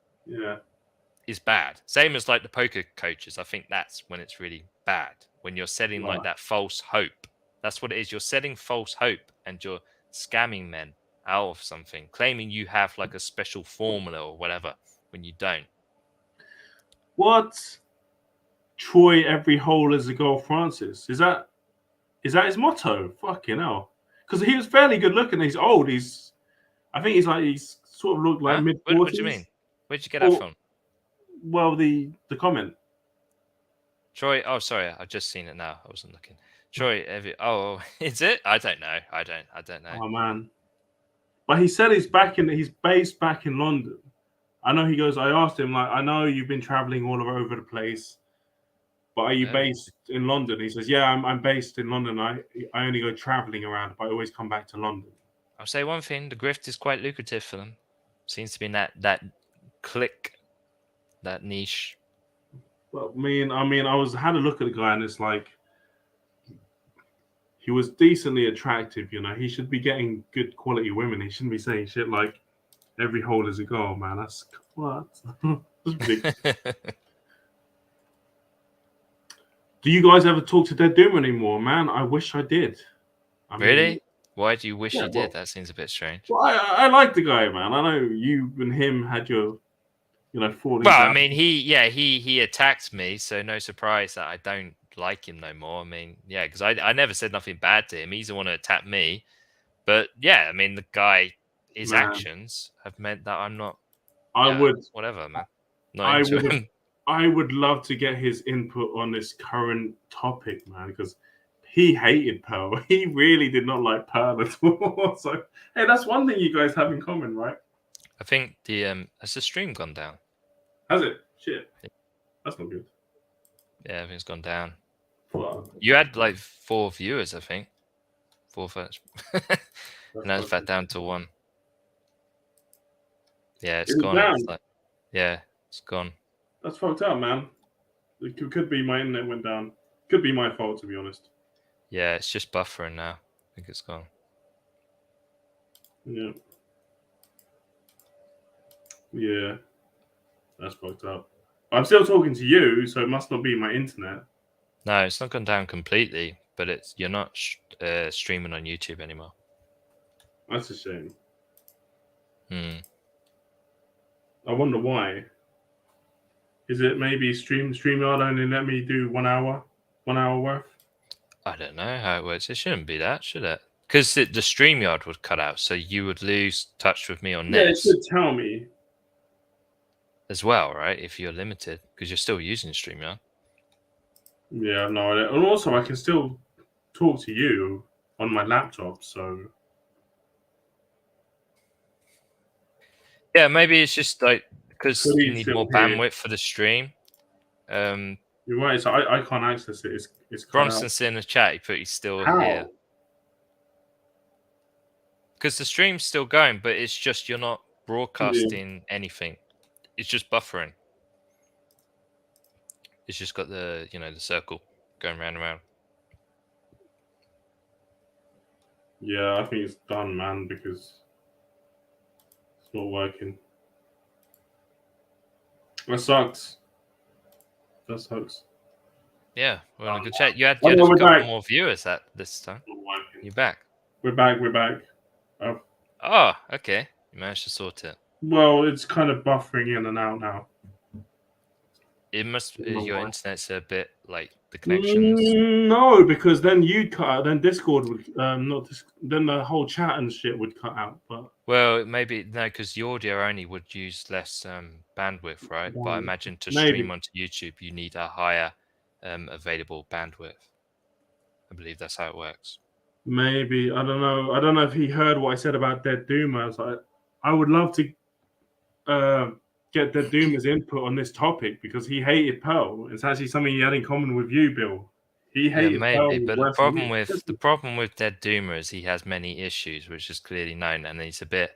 is bad. Same as like the poker coaches. I think that's when it's really bad. When you're selling like that false hope. That's what it is. You're selling false hope and you're scamming men. out of something, claiming you have like a special formula or whatever when you don't. What? Troy, every hole is a goal, Francis. Is that his motto? Fucking hell. Because he was fairly good looking. He's old. I think he's sort of looked like Huh? mid What do you 40s. mean? Where'd you get that from? Well, the comment. Troy, oh sorry, I've just seen it now. I wasn't looking. Troy, oh, is it? I don't know. I don't know. Oh man. But he said he's based back in London. I know he goes, I asked him, like, I know you've been traveling all over the place, but are you Oh. based in London? He says, yeah, I'm based in London. I only go traveling around, but I always come back to London. I'll say one thing: the grift is quite lucrative for them. Seems to be in that click, that niche. But I had a look at the guy, and it's like he was decently attractive. You know, he should be getting good quality women. He shouldn't be saying shit like every hole is a goal, man. That's what. That's ridiculous. Do you guys ever talk to Dead Doom anymore, man? I wish I did. Really? Why do you wish yeah, you did? That seems a bit strange. Well, I like the guy, man. I know you and him had your, fallings Well, out. I mean, he attacked me, so no surprise that I don't like him no more. I mean, yeah, because I never said nothing bad to him. He's the one who attacked me. But yeah, I mean, the guy, his Man. actions have meant that I'm not. I would, whatever, man. I would love to get his input on this current topic, man, because he hated Pearl. He really did not like Pearl at all. So, hey, that's one thing you guys have in common, right? I think has the stream gone down? Has it? Shit, that's not good. Yeah, everything's gone down. Fuck. You had like 4 viewers, I think. 4 first. Now it's back down to 1. Yeah, it's gone. It's like, yeah, it's gone. That's fucked up, man. It could be my internet went down. Could be my fault, to be honest. Yeah, it's just buffering now. I think it's gone. Yeah. Yeah. That's fucked up. I'm still talking to you, so it must not be my internet. No, it's not gone down completely, but you're not streaming on YouTube anymore. That's a shame. I wonder why. Is it maybe StreamYard only let me do 1 hour worth? I don't know how it works. It shouldn't be that, should it? Because the StreamYard would cut out, so you would lose touch with me on this. Yeah, it should tell me. As well, right? If you're limited, because you're still using StreamYard. Yeah, I have no idea. And also, I can still talk to you on my laptop, so... Yeah, maybe it's just like because you need more bandwidth for the stream. You're right. So I can't access it. It's Bronson's in the chat. He put he's still here because the stream's still going, but it's just you're not broadcasting anything. It's just buffering. It's just got the the circle going round and round. Yeah, I think it's done, man, because it's not working. That sucks. That sucks. Yeah, we're on a good chat. You had a couple more viewers at this time. You're back. We're back. Oh, okay. You managed to sort it. Well, it's kind of buffering in and out now. It must. Your internet's a bit like the connections. No, because then you'd cut out. Then Discord would then the whole chat and shit would cut out. But well, maybe no, because the audio only would use less bandwidth, right? But I imagine to stream onto YouTube, you need a higher available bandwidth. I believe that's how it works. Maybe I don't know. I don't know if he heard what I said about Dead Doom. I would love to get Dead Doomer's input on this topic because he hated Pearl. It's actually something he had in common with you, Bill. He hated Pearl. But the problem with Dead Doomer is he has many issues, which is clearly known, and he's a bit.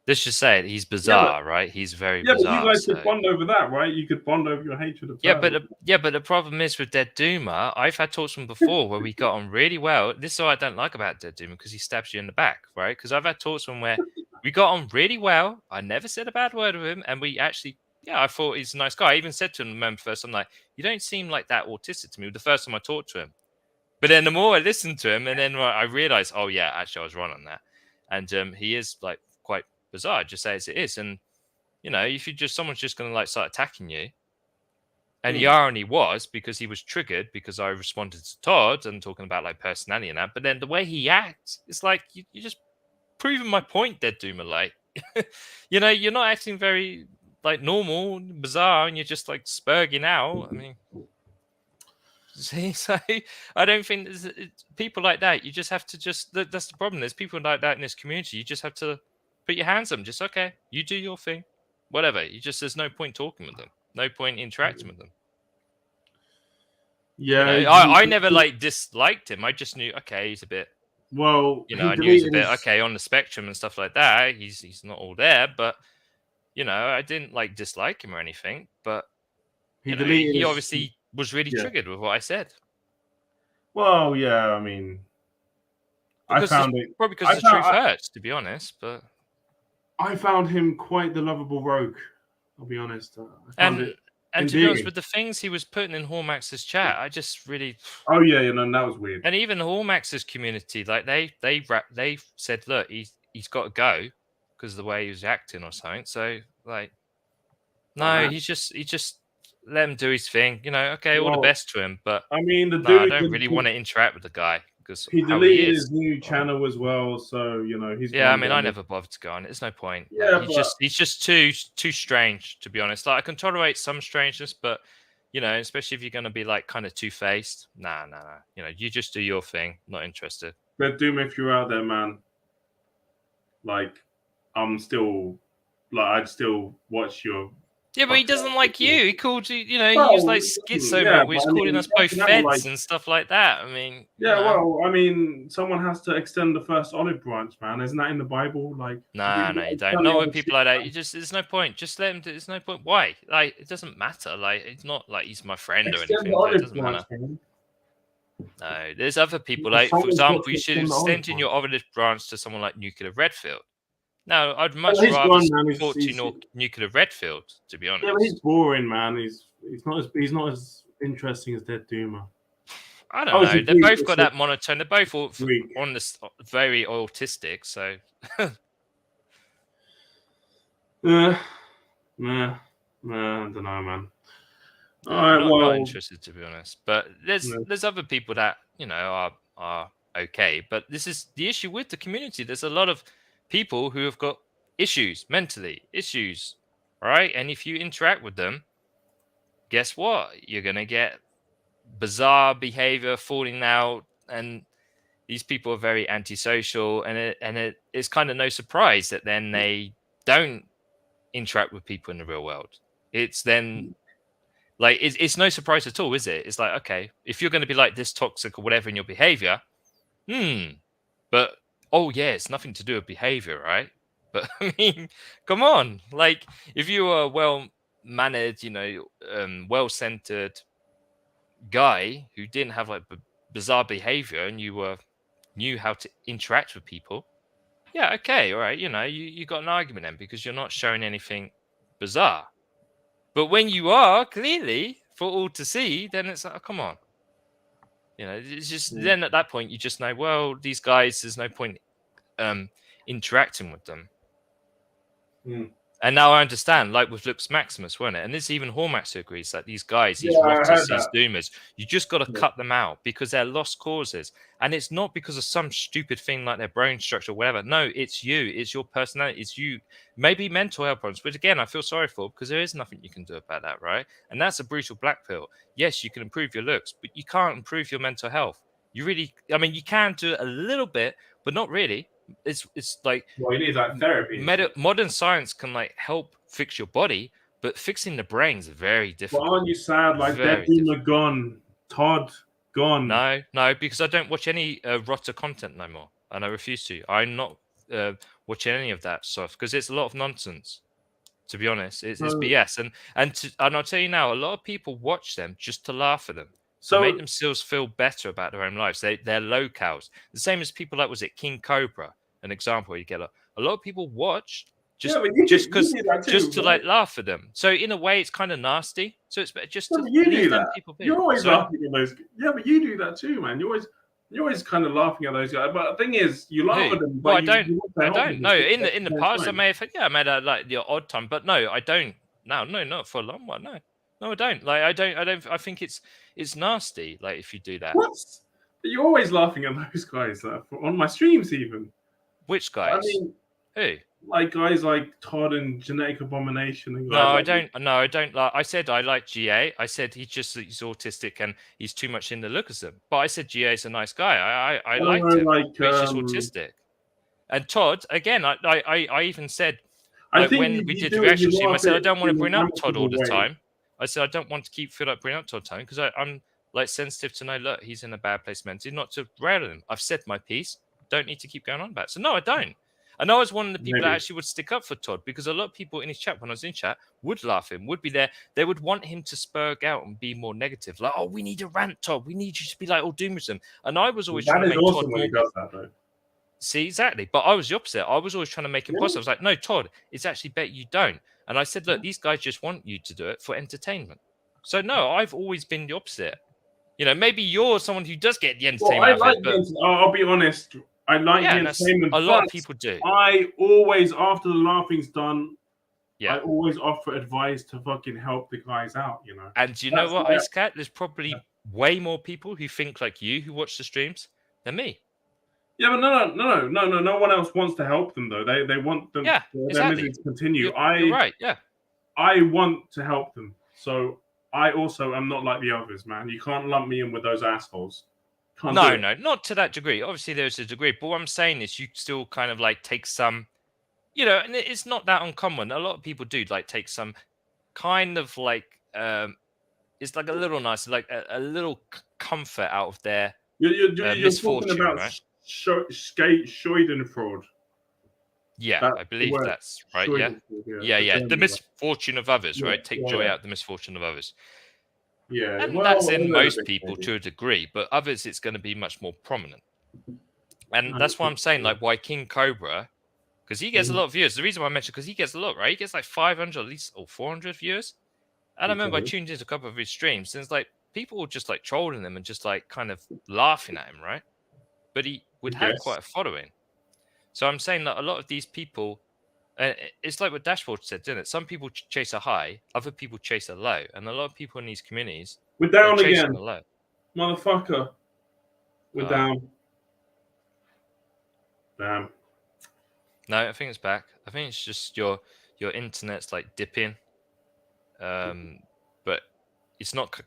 Let's just say it. He's bizarre, right? He's very bizarre. Yeah, but you guys could bond over that, right? You could bond over your hatred of Pearl. But the problem is with Dead Doomer, I've had talks from before where we got on really well. This is what I don't like about Dead Doomer because he stabs you in the back, right? Because I've had talks from where we got on really well. I never said a bad word of him, and we actually, I thought he's a nice guy. I even said to him, remember first, I'm like, you don't seem like that autistic to me. The first time I talked to him, but then the more I listened to him, and then I realized, oh yeah, actually I was wrong on that. and he is like quite bizarre. Just say as it is, and you know, if you just someone's just going to like start attacking you. And the irony was because he was triggered because I responded to Todd and talking about like personality and that. But then the way he acts, it's like you just proving my point, Dead Doomer. Like, you know, you're not acting very like normal, bizarre, and you're just like spurging out. I mean, see, so I don't think people like that. You just have to that's the problem. There's people like that in this community. You just have to put your hands on them. Just okay, you do your thing, whatever. There's no point talking with them. No point interacting with them. Yeah, you know, I never like disliked him. I just knew, okay, he's a bit. Well, you know, I knew he's a bit okay on the spectrum and stuff like that. He's not all there, but you know, I didn't like dislike him or anything. But he obviously was really triggered with what I said. Well, yeah, I mean, because probably because the truth hurts, to be honest. But I found him quite the lovable rogue. I'll be honest. And to be honest, with the things he was putting in Hormax's chat, I just really. Oh yeah, no, that was weird. And even Hormax's community, like they said, look, he's got to go because of the way he was acting or something. So like, no, he just let him do his thing. You know, okay, all the best to him. But I mean, I don't really want to interact with the guy because he deleted his new channel as well. So you know, he's. Yeah, I mean, I never bothered to go on it. There's no point. Yeah, like, he's just too strange, to be honest. Like I can tolerate some strangeness, but you know, especially if you're going to be like kind of two-faced. Nah. You know, you just do your thing. Not interested. But Doom, if you're out there, man, like I'd still watch your. Yeah, but he doesn't like you. He called you, you know, he was like schizo, yeah, he was calling us both feds and stuff like that. I mean, yeah, well, I mean, someone has to extend the first olive branch, man. Isn't that in the Bible? Like, no, you don't. Not with people like that. There's no point. Just let him do. There's no point. Why? Like, it doesn't matter. Like, it's not like he's my friend or anything. It doesn't matter. No, there's other people. Like, for example, you should extend in your olive branch to someone like Nuclear Redfield. No, I'd much rather support Nuclear Redfield, to be honest. Yeah, but he's boring, man. He's not as interesting as Dead Doomer. I don't know. They've both got that monotone. They're both on this very autistic. So, I don't know, man. All right, I'm not interested, to be honest. But there's other people that you know are okay. But this is the issue with the community. There's a lot of people who have got issues, mentally issues, right? And if you interact with them, guess what? You're gonna get bizarre behavior, falling out, and these people are very antisocial. And it's kind of no surprise that then they don't interact with people in the real world. It's then like it's no surprise at all, is it? It's like, okay, if you're going to be like this toxic or whatever in your behavior, but oh yeah, it's nothing to do with behavior, right? But I mean, come on, like if you are well-mannered, you know, well-centered guy who didn't have like bizarre behavior and you knew how to interact with people, yeah, okay, all right, you know, you got an argument then because you're not showing anything bizarre. But when you are clearly for all to see, then it's like, oh, come on. You know, it's just then at that point you just know, well, these guys, there's no point interacting with them. And now I understand, like with Lux Maximus, wasn't it? And this even Hormax agrees that these guys, these rotters, these doomers, you just got to cut them out because they're lost causes. And it's not because of some stupid thing like their brain structure or whatever. No, it's you. It's your personality. It's you. Maybe mental health problems. But again, I feel sorry for because there is nothing you can do about that, right? And that's a brutal black pill. Yes, you can improve your looks, but you can't improve your mental health. You really, I mean, you can do it a little bit, but not really. It's like, well, you need like therapy. Modern science can like help fix your body, but fixing the brain is very difficult. Well, aren't you sad? Like Dead Doomer gone, Todd gone. No, because I don't watch any rotter content no more, and I refuse to. I'm not watching any of that stuff because it's a lot of nonsense. To be honest, it's BS, and I'll tell you now, a lot of people watch them just to laugh at them. So make themselves feel better about their own lives. They're locals. The same as people like, was it King Cobra? An example, you get a lot of people watch just to like laugh at them. So in a way, it's kind of nasty. So it's just to you do that. People You're always laughing at those. Yeah, but you do that too, man. You always You're always kind of laughing at those guys, but the thing is, you laugh Who? at them. Well, But I don't. you want to I help don't. them No, at in the same past, I time. may have. I made a like the odd time, but no, I don't. No, not for a long while. No, I don't. Like, I don't. I think it's nasty. Like, if you do that. What? You're always laughing at those guys on my streams, even. Which I guys? mean, Who? like guys like Todd and Genetic Abomination and guys No, I like don't. No, I don't like. I said I like GA. I said he's autistic and he's too much in the Lookism. But I said GA's a nice guy. I liked him. like, But he's just autistic. And Todd, again, I even said I like, think when we did the reaction stream, I said I don't want to bring up Todd all the way. time. I said I don't want to keep feel like bringing up Todd time because I'm like sensitive to know. Look, he's in a bad place mentally. Not to rail him. I've said my piece. Don't need to keep going on about it. So no, I don't. And I was one of the people that actually would stick up for Todd because a lot of people in his chat, when I was in chat, would laugh him, would be there. They would want him to spurg out and be more negative. Like, oh, we need a rant, Todd. We need you to be like all doomerism. And I was always trying to make awesome Todd when more... he does that, though. See, exactly. But I was the opposite. I was always trying to make him positive. I was like, no, Todd, it's actually better you don't. And I said, look, these guys just want you to do it for entertainment. So no, I've always been the opposite. You know, maybe you're someone who does get the entertainment. I'll be honest. I like the entertainment. A lot of people do. I always, after the laughing's done, I always offer advice to fucking help the guys out, you know. And you know what, Ice Cat? There's probably way more people who think like you who watch the streams than me. Yeah, but no one else wants to help them though. They want them their misery to continue. You're right, yeah. I want to help them. So I also am not like the others, man. You can't lump me in with those assholes. No, not to that degree. Obviously, there's a degree. But what I'm saying is you still kind of like take some, you know, and it's not that uncommon. A lot of people do like take some kind of like, it's like a little nice, like a little comfort out of their misfortune, talking about right? Schadenfreude. Yeah, I believe that's right. Yeah. The misfortune of others, right? Take joy out of the misfortune of others. Yeah, and that's in most people to a degree, but others it's going to be much more prominent. And that's why I'm saying, like, why King Cobra, because he gets a lot of viewers. The reason why I mentioned because he gets a lot, right? He gets like 500 at least or 400 viewers. And I remember I tuned into a couple of his streams, and it's like people were just like trolling him and just like kind of laughing at him, right? But he would have quite a following. So I'm saying that a lot of these people, it's like what Dashboard said, didn't it? Some people chase a high, other people chase a low, and a lot of people in these communities we're down again, low. Motherfucker. We're down. Damn. No, I think it's back. I think it's just your internet's like dipping, but it's not.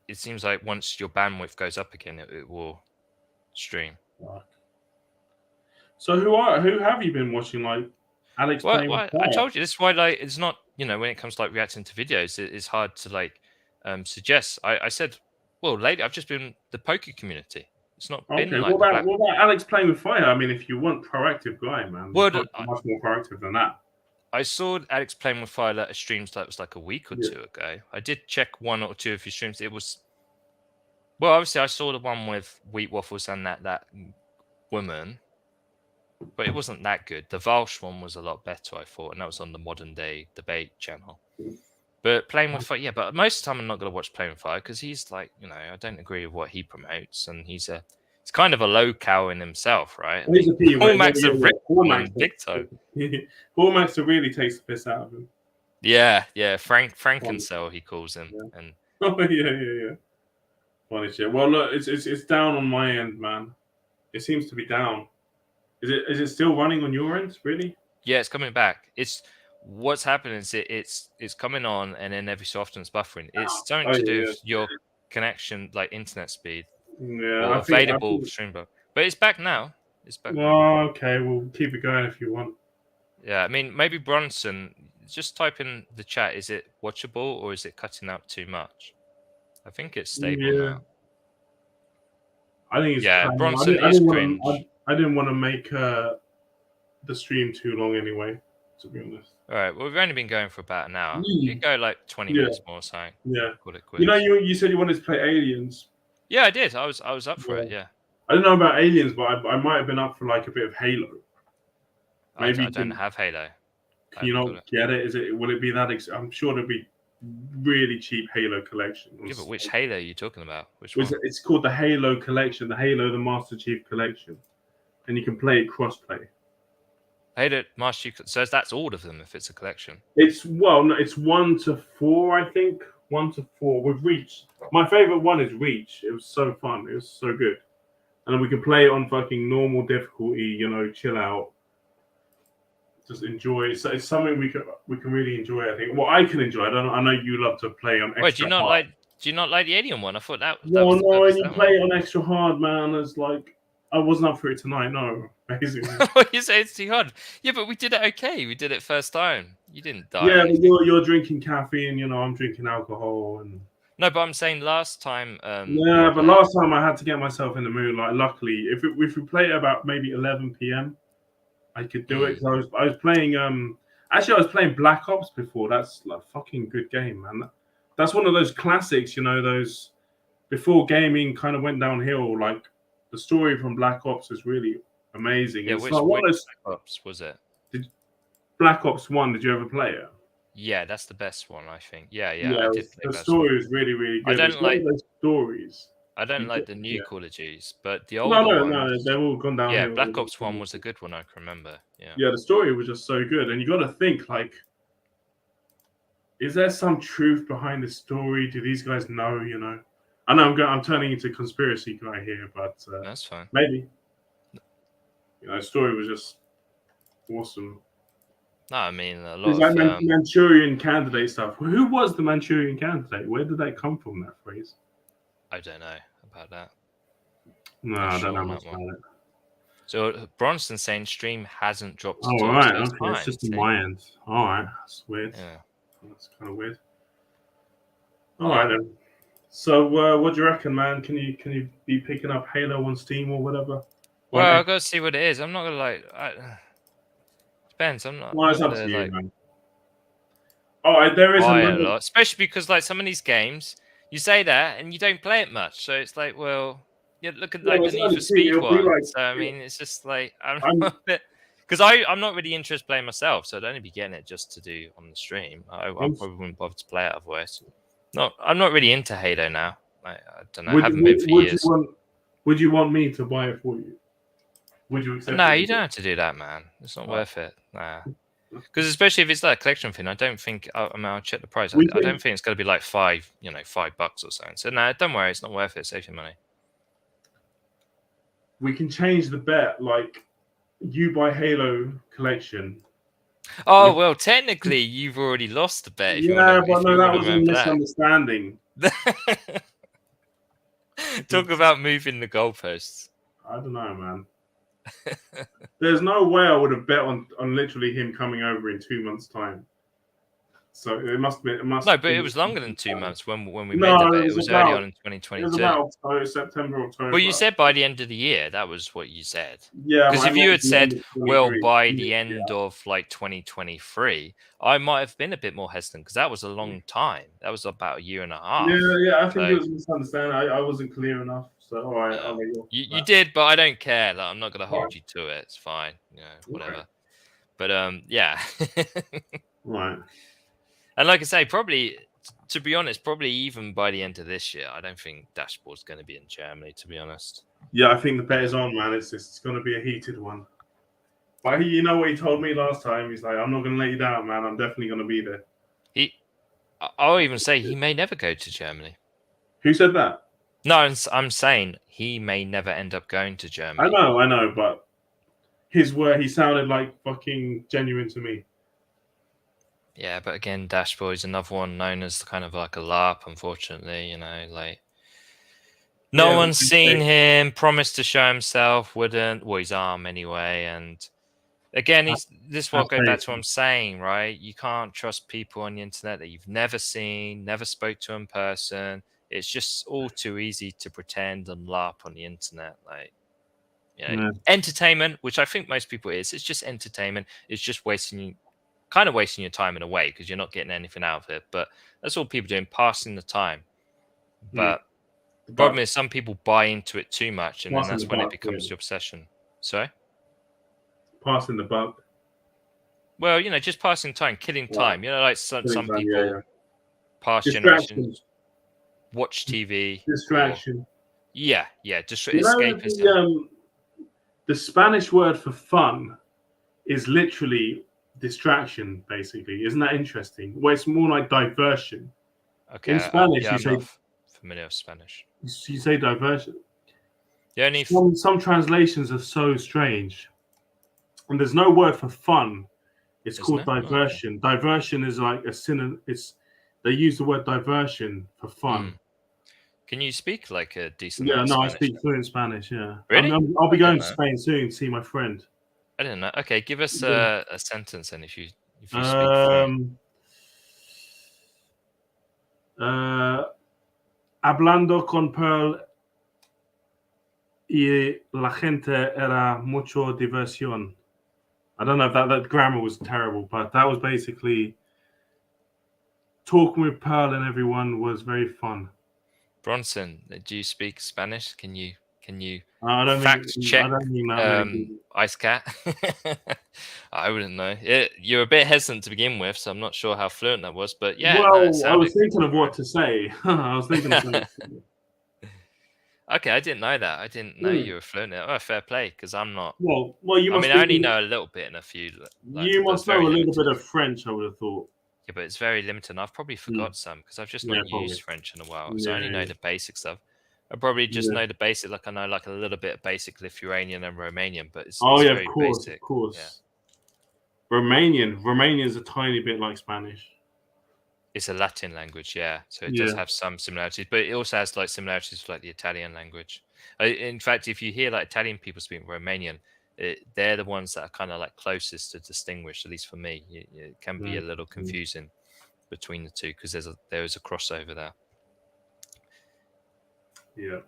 It seems like once your bandwidth goes up again, it will stream. So who have you been watching? Like Alex playing with fire? I told you this is why like it's not, you know, when it comes to like reacting to videos, it's hard to like suggest. I said, well, lately I've just been the poker community. It's not been like what about Alex playing with fire? I mean, if you want proactive guy, man, much more proactive than that. I saw Alex playing with fire at a stream that was like a week or two ago. I did check one or two of his streams. It was, well, obviously I saw the one with Wheat Waffles and that woman, but it wasn't that good. The Valsh one was a lot better, I thought, and that was on the Modern Day Debate channel. But playing with fire, but most of the time I'm not going to watch playing with fire because he's like, you know, I don't agree with what he promotes, and he's kind of a low cow in himself, right? Hallmax have ripped him big time. Hallmax really takes the piss out of him. Yeah, Frankencell he calls him. Yeah. And yeah. Funny shit. Well, look, it's down on my end, man. It seems to be down. Is it still running on your end? Really? Yeah, it's coming back. What's happening is it's coming on, and then every so often it's buffering. It's something to do with your connection, like internet speed. Yeah, available stream, but it's back now. It's back. Well, okay, we'll keep it going if you want. Yeah, I mean, maybe Bronson. Just type in the chat. Is it watchable or is it cutting out too much? I think it's stable now. I think it's Bronson is cringe. I didn't want to make the stream too long anyway, to be honest. All right, well, we've only been going for about an hour. You can go like 20 minutes more, so yeah. Call it you know, you said you wanted to play Aliens. Yeah, I did. I was up for it. Yeah. I don't know about Aliens, but I might have been up for like a bit of Halo. Maybe I don't have Halo. Can you not get it? Will it be that? I'm sure it'll be really cheap Halo collection. Yeah, but which Halo are you talking about? Which Which one? it's called the Halo collection, the Halo the Master Chief collection, and you can play it crossplay. Halo Master Chief. So that's all of them if it's a collection. It's no, it's 1 to 4, I think. 1 to 4 with Reach. My favorite one is Reach. It was so fun. It was so good, and then we can play it on fucking normal difficulty. You know, chill out, just enjoy. It's something we can really enjoy. I think. Well, I can enjoy. I know you love to play on extra. Wait, do you not hard. like the Alien one? I thought that. No, was no, was and you that play it on extra hard, man. It's like I wasn't up for it tonight. No, basically. You say it's too hard. Yeah, but we did it okay. We did it first time. You didn't die. Yeah, but you're drinking caffeine. You know, I'm drinking alcohol, and no, but I'm saying last time. yeah, but last time I had to get myself in the mood. Like, luckily, if we play it about maybe 11 p.m., I could do it because I was playing. Actually, I was playing Black Ops before. That's like a fucking good game, man. That's one of those classics. You know, those before gaming kind of went downhill. Like the story from Black Ops is really amazing. Yeah, it's which like Black Ops was it? Black Ops 1. Did you ever play it? Yeah, that's the best one, I think. Yeah, I did play the that story is really, really good. I don't like those stories. I don't like the new Call of Duties, but the old No, they've all gone downhill. Yeah, Black Ops 1 was a good one, I can remember. Yeah. Yeah, the story was just so good. And you got to think, like, is there some truth behind the story? Do these guys know, you know? I know I'm turning into conspiracy guy here, but that's fine. Maybe. You know, the story was just awesome. No, I mean, a lot of Manchurian Candidate stuff. Who was the Manchurian Candidate? Where did that come from, that phrase? I don't know about that. No, I don't know much about it. So Bronson saying stream hasn't dropped. Oh, right. Okay, it's just on my end. All right, that's weird. Yeah, that's kind of weird. All right then. So, what do you reckon, man? Can you be picking up Halo on Steam or whatever? Well, I've got to see what it is. I'm not gonna depends. I'm not. Well, it's up to you, man. Oh, there is a lot, especially because like some of these games, you say that and you don't play it much. So it's like, well, yeah, look at like the Need for Speed one. Like, so I mean, it's just like because I'm not really interested in playing myself, so I'd only be getting it just to do on the stream. I probably wouldn't bother to play it otherwise. I'm not really into Halo now. I don't know. I haven't been for years. Would you want me to buy it for you? Would you accept? No, you don't have to do that, man. It's not worth it. Nah. Because especially if it's like a collection thing, I don't think. I mean, I'll check the price. I don't think it's going to be like $5 or something. So no, don't worry. It's not worth it. Save your money. We can change the bet. Like, you buy Halo collection. Oh well, technically you've already lost the bet. But no, that was a misunderstanding. Talk about moving the goalposts. I don't know, man. There's no way I would have bet on literally him coming over in 2 months' time. So it must be. No, but it was longer than 2 months when we made the bet. It was early on in 2022. It was about September, October. Well, you said by the end of the year. That was what you said. Yeah. Because if you had said, well, by the end of like 2023, I might have been a bit more hesitant because that was a long time. That was about a year and a half. Yeah. I think it was a misunderstanding. I wasn't clear enough. So all right, I'll let you did, but I don't care. Like, I'm not going to hold you to it. It's fine. Whatever. Okay. But yeah. Right. And like I say, probably, to be honest, probably even by the end of this year, I don't think Dashboard's going to be in Germany, to be honest. Yeah, I think the bet is on, man. It's going to be a heated one. But you know what he told me last time? He's like, I'm not going to let you down, man. I'm definitely going to be there. I'll even say he may never go to Germany. Who said that? No, I'm saying he may never end up going to Germany. I know, but his word, he sounded like fucking genuine to me. Yeah, but again, Dashboard is another one known as kind of like a LARP, unfortunately, like no one's seen him, promised to show himself, wouldn't, well, his arm anyway, and again, this will go back to what I'm saying, right? You can't trust people on the internet that you've never seen, never spoke to in person. It's just all too easy to pretend and LARP on the internet, like, entertainment, which I think most people is. It's just entertainment. It's just wasting your time in a way because you're not getting anything out of it. But that's all people doing, passing the time. But the problem is some people buy into it too much, and then that's when it becomes your obsession. Sorry? Passing the buck. Well, just passing time, killing time. Like some people. past Distraction. generations watch TV. Distraction. Yeah, escapism. The Spanish word for fun is literally distraction, basically. Isn't that interesting? Well, it's more like diversion. Okay, In Spanish, I'm not familiar with Spanish. You say diversion. The only Some translations are so strange, and there's no word for fun. It's called diversion. Okay. Diversion is like a synonym. They use the word diversion for fun. Can you speak like a decent? Yeah, Spanish? I speak fluent Spanish. Yeah, really? I'll be going to Spain soon to see my friend. I didn't know. Okay, give us a sentence, and if you speak fluent. Hablando con Pearl y la gente era mucho diversión. I don't know if that grammar was terrible, but that was basically talking with Pearl and everyone was very fun. Bronson, do you speak Spanish? Can you I don't fact check I don't think that really Ice Cat? I wouldn't know. You're a bit hesitant to begin with, so I'm not sure how fluent that was. But yeah, well, I was thinking of what to say. I was thinking of something. Okay, I didn't know that. I didn't know you were fluent. Oh, fair play, because I'm not. Well, you must. I only know a little bit and a few. You must know a little bit of French, I would have thought. Yeah, but it's very limited. I've probably forgot some because I've just not used French in a while. So I only know the basic stuff. I probably just know the basic, like I know like a little bit of basic Lithuanian and Romanian, but it's very basic. Of course. Yeah. Romanian is a tiny bit like Spanish. It's a Latin language, yeah. So it does have some similarities, but it also has like similarities with like the Italian language. In fact, if you hear like Italian people speaking Romanian, they're the ones that are kind of like closest to distinguish, at least for me. It can be a little confusing between the two because there is a crossover there. Yeah.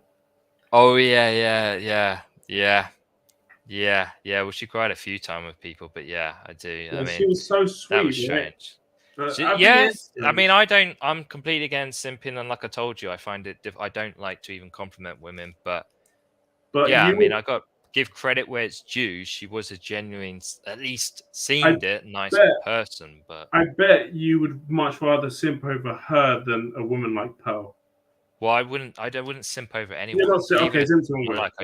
Oh yeah. Well, she cried a few times with people, but yeah, I do. Yeah, I mean, she was so sweet. That was strange. I mean, I'm completely against simping, and like I told you, I find it. I don't like to even compliment women, but yeah, I mean, I got give credit where it's due. She was a genuine, at least seemed nice person. But I bet you would much rather simp over her than a woman like Pearl. Well, I wouldn't simp over anyone. I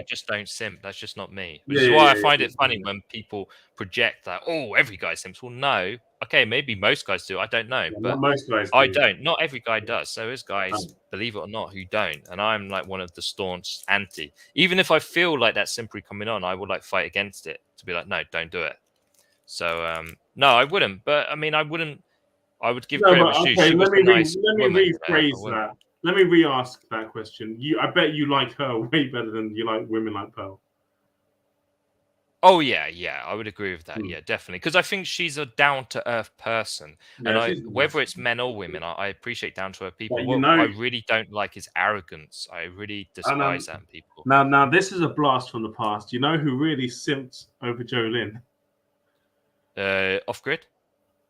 just don't simp. That's just not me. Which is why I find it funny when people project that, oh, every guy simps. Well, no. Okay, maybe most guys do. I don't know. But most guys do. I don't. Not every guy does. So there's guys, believe it or not, who don't. And I'm like one of the staunch anti. Even if I feel like that simpery coming on, I would like fight against it to be like, no, don't do it. So no, I wouldn't. But I mean, I would give credit where it's due. She was a nice woman. Let me rephrase that. Let me re-ask that question. I bet you like her way better than you like women like Pearl. Oh yeah, I would agree with that. Yeah, definitely, because I think she's a down-to-earth person, and whether it's men or women, I appreciate down-to-earth people. What I really don't like is arrogance. I really despise that in people. Now this is a blast from the past. You know who really simped over Jolene? Off Grid.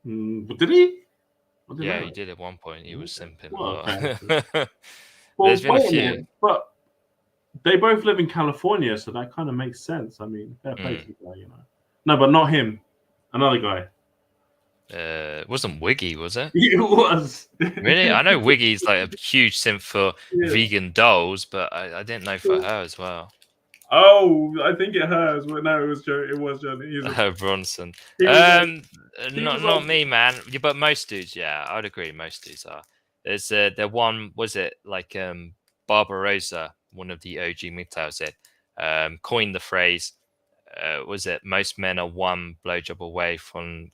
Did he? Yeah, he did at one point. He was simping. Okay. There's been a few. But they both live in California, so that kind of makes sense. I mean, fair play to the guy, you know. No, but not him. Another guy. It wasn't Wiggy, was it? It was. Really? I know Wiggy's like a huge simp for vegan dolls, but I didn't know for her as well. Oh, I think it hers. No, it was Joe. It was Johnny. Bronson. Not me, man. Yeah, but most dudes, yeah, I'd agree. Most dudes are. There's the one. Was it like Barbarossa, one of the OG MGTOW said, coined the phrase. Was it most men are one blowjob away from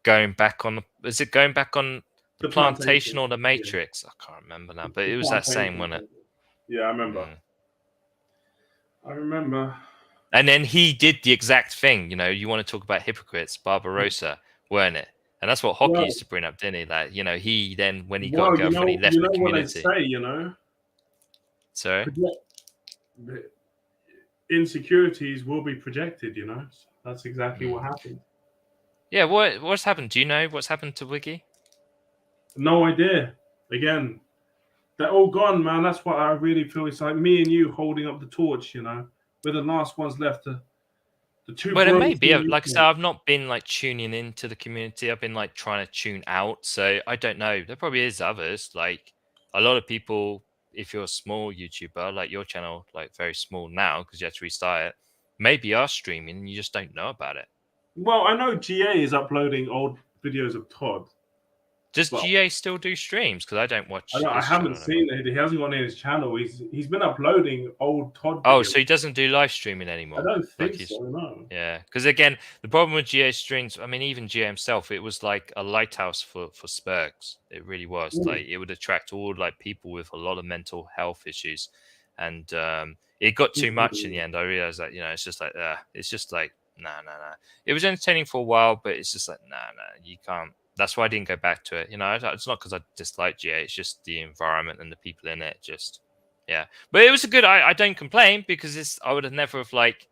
going back on? Is it going back on the plantation or the Matrix? I can't remember now, but it was that same, wasn't it? Yeah, I remember. I remember. And then he did the exact thing. You know, you want to talk about hypocrites, Barbarossa, weren't it? And that's what Hockey used to bring up, didn't he? That, you know, he then, when he got a girlfriend, he left the community. What they say, you know? Sorry? Insecurities will be projected, you know? That's exactly what happened. Yeah, what's happened? Do you know what's happened to Wiggy? No idea. Again, they're all gone, man. That's what I really feel. It's like me and you holding up the torch, you know. We're the last ones left to The two But it bros may be in like I UK. said, I've not been like tuning into the community. I've been like trying to tune out. So I don't know. There probably is others. Like a lot of people, if you're a small YouTuber, like your channel, like very small now because you had to restart it, maybe are streaming and you just don't know about it. Well, I know GA is uploading old videos of Todd. Does But GA still do streams? Because I don't watch I his haven't channel anymore. seen it. He hasn't gone in his channel. He's been uploading old Todd Oh, videos. so he doesn't do live streaming I anymore. don't Like think he's so. No. yeah. Because again, the problem with GA streams, I mean, even GA himself, it was like a lighthouse for Spurgs. It really was. Like it would attract all like people with a lot of mental health issues, and it got too much in the end. I realized that it's just like it's just like nah. It was entertaining for a while, but it's just like nah, you can't. That's why I didn't go back to it. It's not because I dislike GA. It's just the environment and the people in it. Just yeah. But it was a good. I don't complain because I would have never have like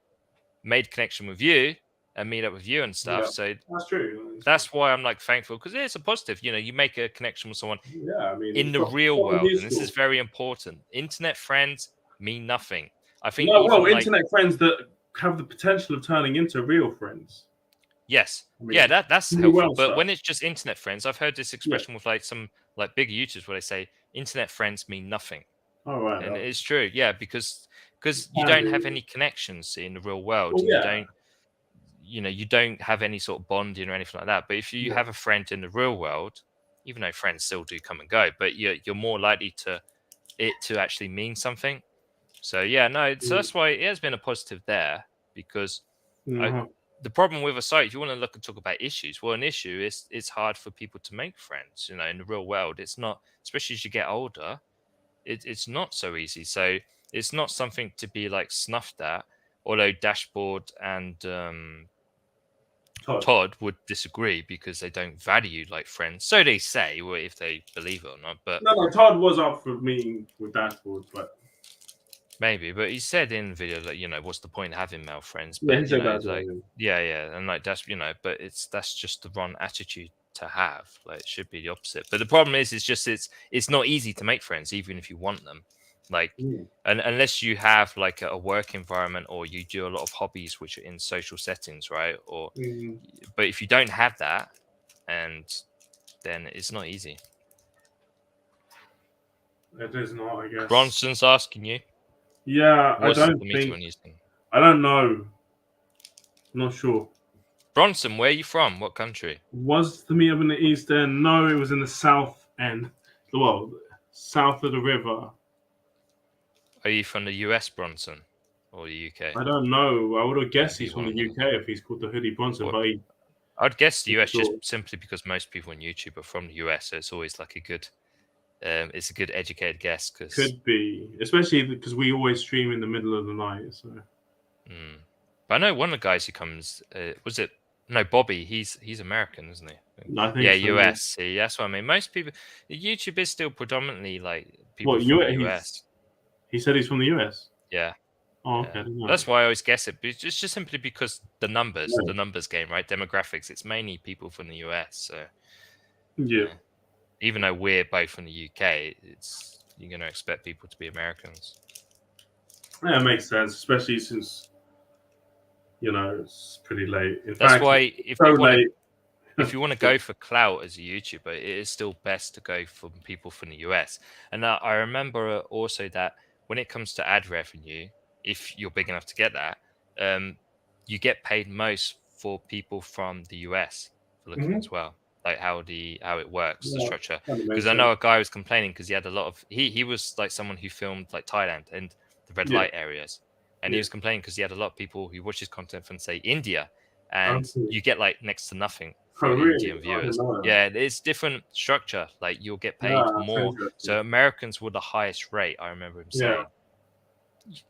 made connection with you and meet up with you and stuff. Yeah, So that's true. that's why I'm like thankful because it's a positive. You make a connection with someone Yeah, I mean, in the real world, and this is very important. Internet friends mean nothing. I think. No, well, like, internet friends that have the potential of turning into real friends. Yes. I mean, Yeah, that's really helpful. well But stuff. when it's just internet friends, I've heard this expression with like some like bigger YouTubers where they say internet friends mean nothing. All right. And it's true, yeah, because you don't have any connections in the real world, Well, and you don't have any sort of bonding or anything like that. But if you have a friend in the real world, even though friends still do come and go, but you're more likely to actually mean something. So yeah, no, so that's why it has been a positive there because the problem with a site, if you want to look and talk about issues, well, an issue is it's hard for people to make friends. In the real world, it's not, especially as you get older. It's not so easy. So it's not something to be like snuffed at. Although Dashboard and Todd would disagree because they don't value like friends. So they say, well, if they believe it or not. But no, Todd was up for meeting with Dashboard, but maybe. But he said in the video that what's the point of having male friends? yeah, But he said that. like and like that's but that's just the wrong attitude to have. Like it should be the opposite. But the problem is it's not easy to make friends even if you want them. Like and unless you have like a work environment or you do a lot of hobbies which are in social settings, right? Or but if you don't have that, and then it's not easy. It is not, I guess. Bronson's asking you. Yeah, what's I don't think. I don't know. Not sure. Bronson, where are you from? What country? Was the meetup in the East End? No, it was in the South End. Well, south of the river. Are you from the US, Bronson, or the UK? I don't know. I would have guessed he's from the UK if he's called the Hoodie Bronson. But I'd guess the US just simply because most people on YouTube are from the US, so it's always like a good, it's a good educated guess. Could be, especially because we always stream in the middle of the night. So. But I know one of the guys who comes. Was it? No, Bobby. He's American, isn't he? I think so, US. See, that's what I mean. Most people, YouTube is still predominantly like people from the US. He said he's from the US. Yeah. Oh, okay. Yeah. That's why I always guess it. But it's just simply because the numbers game, right? Demographics. It's mainly people from the US. So yeah. Even though we're both from the UK, you're going to expect people to be Americans. Yeah, it makes sense, especially since it's pretty late. That's why if you want to go for clout as a YouTuber, it is still best to go for people from the US. And I remember also that when it comes to ad revenue, if you're big enough to get that, you get paid most for people from the US for looking as well, like how it works, the structure. Because I know a guy was complaining because he had a lot of he was like someone who filmed like Thailand and the red light areas. And he was complaining because he had a lot of people who watch his content from, say, India, and you get like next to nothing from Indian viewers. Yeah, it's different structure. Like you'll get paid more. So Americans were the highest rate. I remember him saying.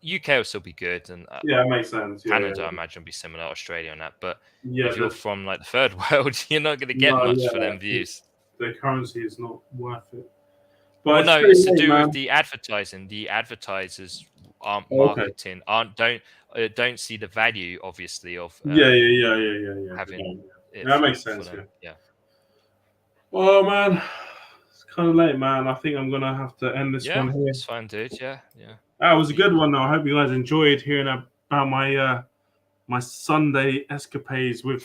UK will still be good, and it makes sense. Canada, I imagine, will be similar. Australia and that, but if you're from like the third world, you're not going to get much for them views. The currency is not worth it. But it's to do with the advertising. The advertisers aren't marketing, don't see the value, obviously, of having it. That makes sense. Yeah. Well, man, it's kind of late, man. I think I'm gonna have to end this one here. It's fine, dude. Yeah. That was a good one, though. I hope you guys enjoyed hearing about my my Sunday escapades with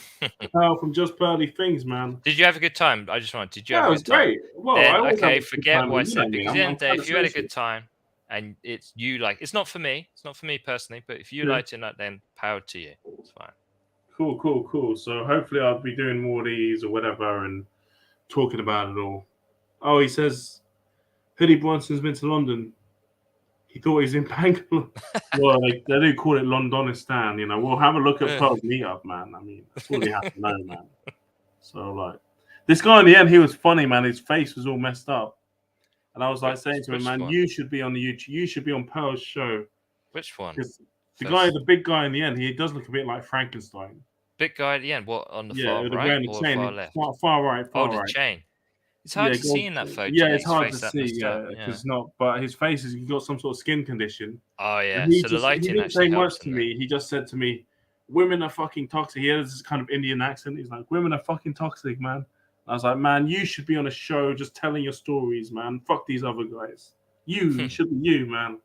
Pearl from Just Pearly Things, man. Did you have a good time? I just want. Did you Yeah, have it a was good time? great. Well, Then I always have a okay, good forget time, what I you know said, me, because at the end of the day, I'm if you had a social. good time and it's you like, it's not for me. It's not for me personally, but if you Yeah. liked it, then power to you. It's fine. Cool. So hopefully I'll be doing more of these or whatever and talking about it all. Oh, he says Hoodie Bronson's been to London. He thought he was in Bangalore. Well, they do call it Londonistan, you know. We'll have a look at Pearl's meetup, man. I mean, that's all you have to know, man. So, like, this guy in the end, he was funny, man. His face was all messed up. And I was like saying to him, Which man, one? you should be on the YouTube. You should be on Pearl's show. Which one? Because the big guy in the end, he does look a bit like Frankenstein. Big guy at the end. What, on the far the right wearing or the chain, far left? far right, Oh, far the right. chain. It's hard to see in that photo. Yeah, that it's his hard face to that see, messed up, because not. But his face is, he's got some sort of skin condition. Oh yeah, And so the he lighting didn't actually say helps much to in me. He just said to me, "Women are fucking toxic." He has this kind of Indian accent. He's like, "Women are fucking toxic, man." I was like, "Man, you should be on a show just telling your stories, man. Fuck these other guys. You should be you, man."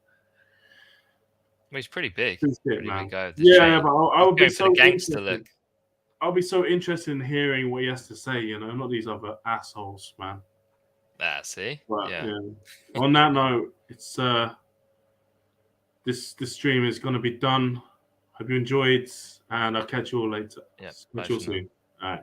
Well, he's pretty big. Good shit, Pretty man. big guy with the Yeah, chain. but I He's would be going for so the gangster interested. look. I'll be so interested in hearing what he has to say. You know, not these other assholes, man. Ah, see? But Yeah. yeah. On that note, it's this stream is gonna be done. Hope you enjoyed, and I'll catch you all later. Yeah, Catch you all soon. All right.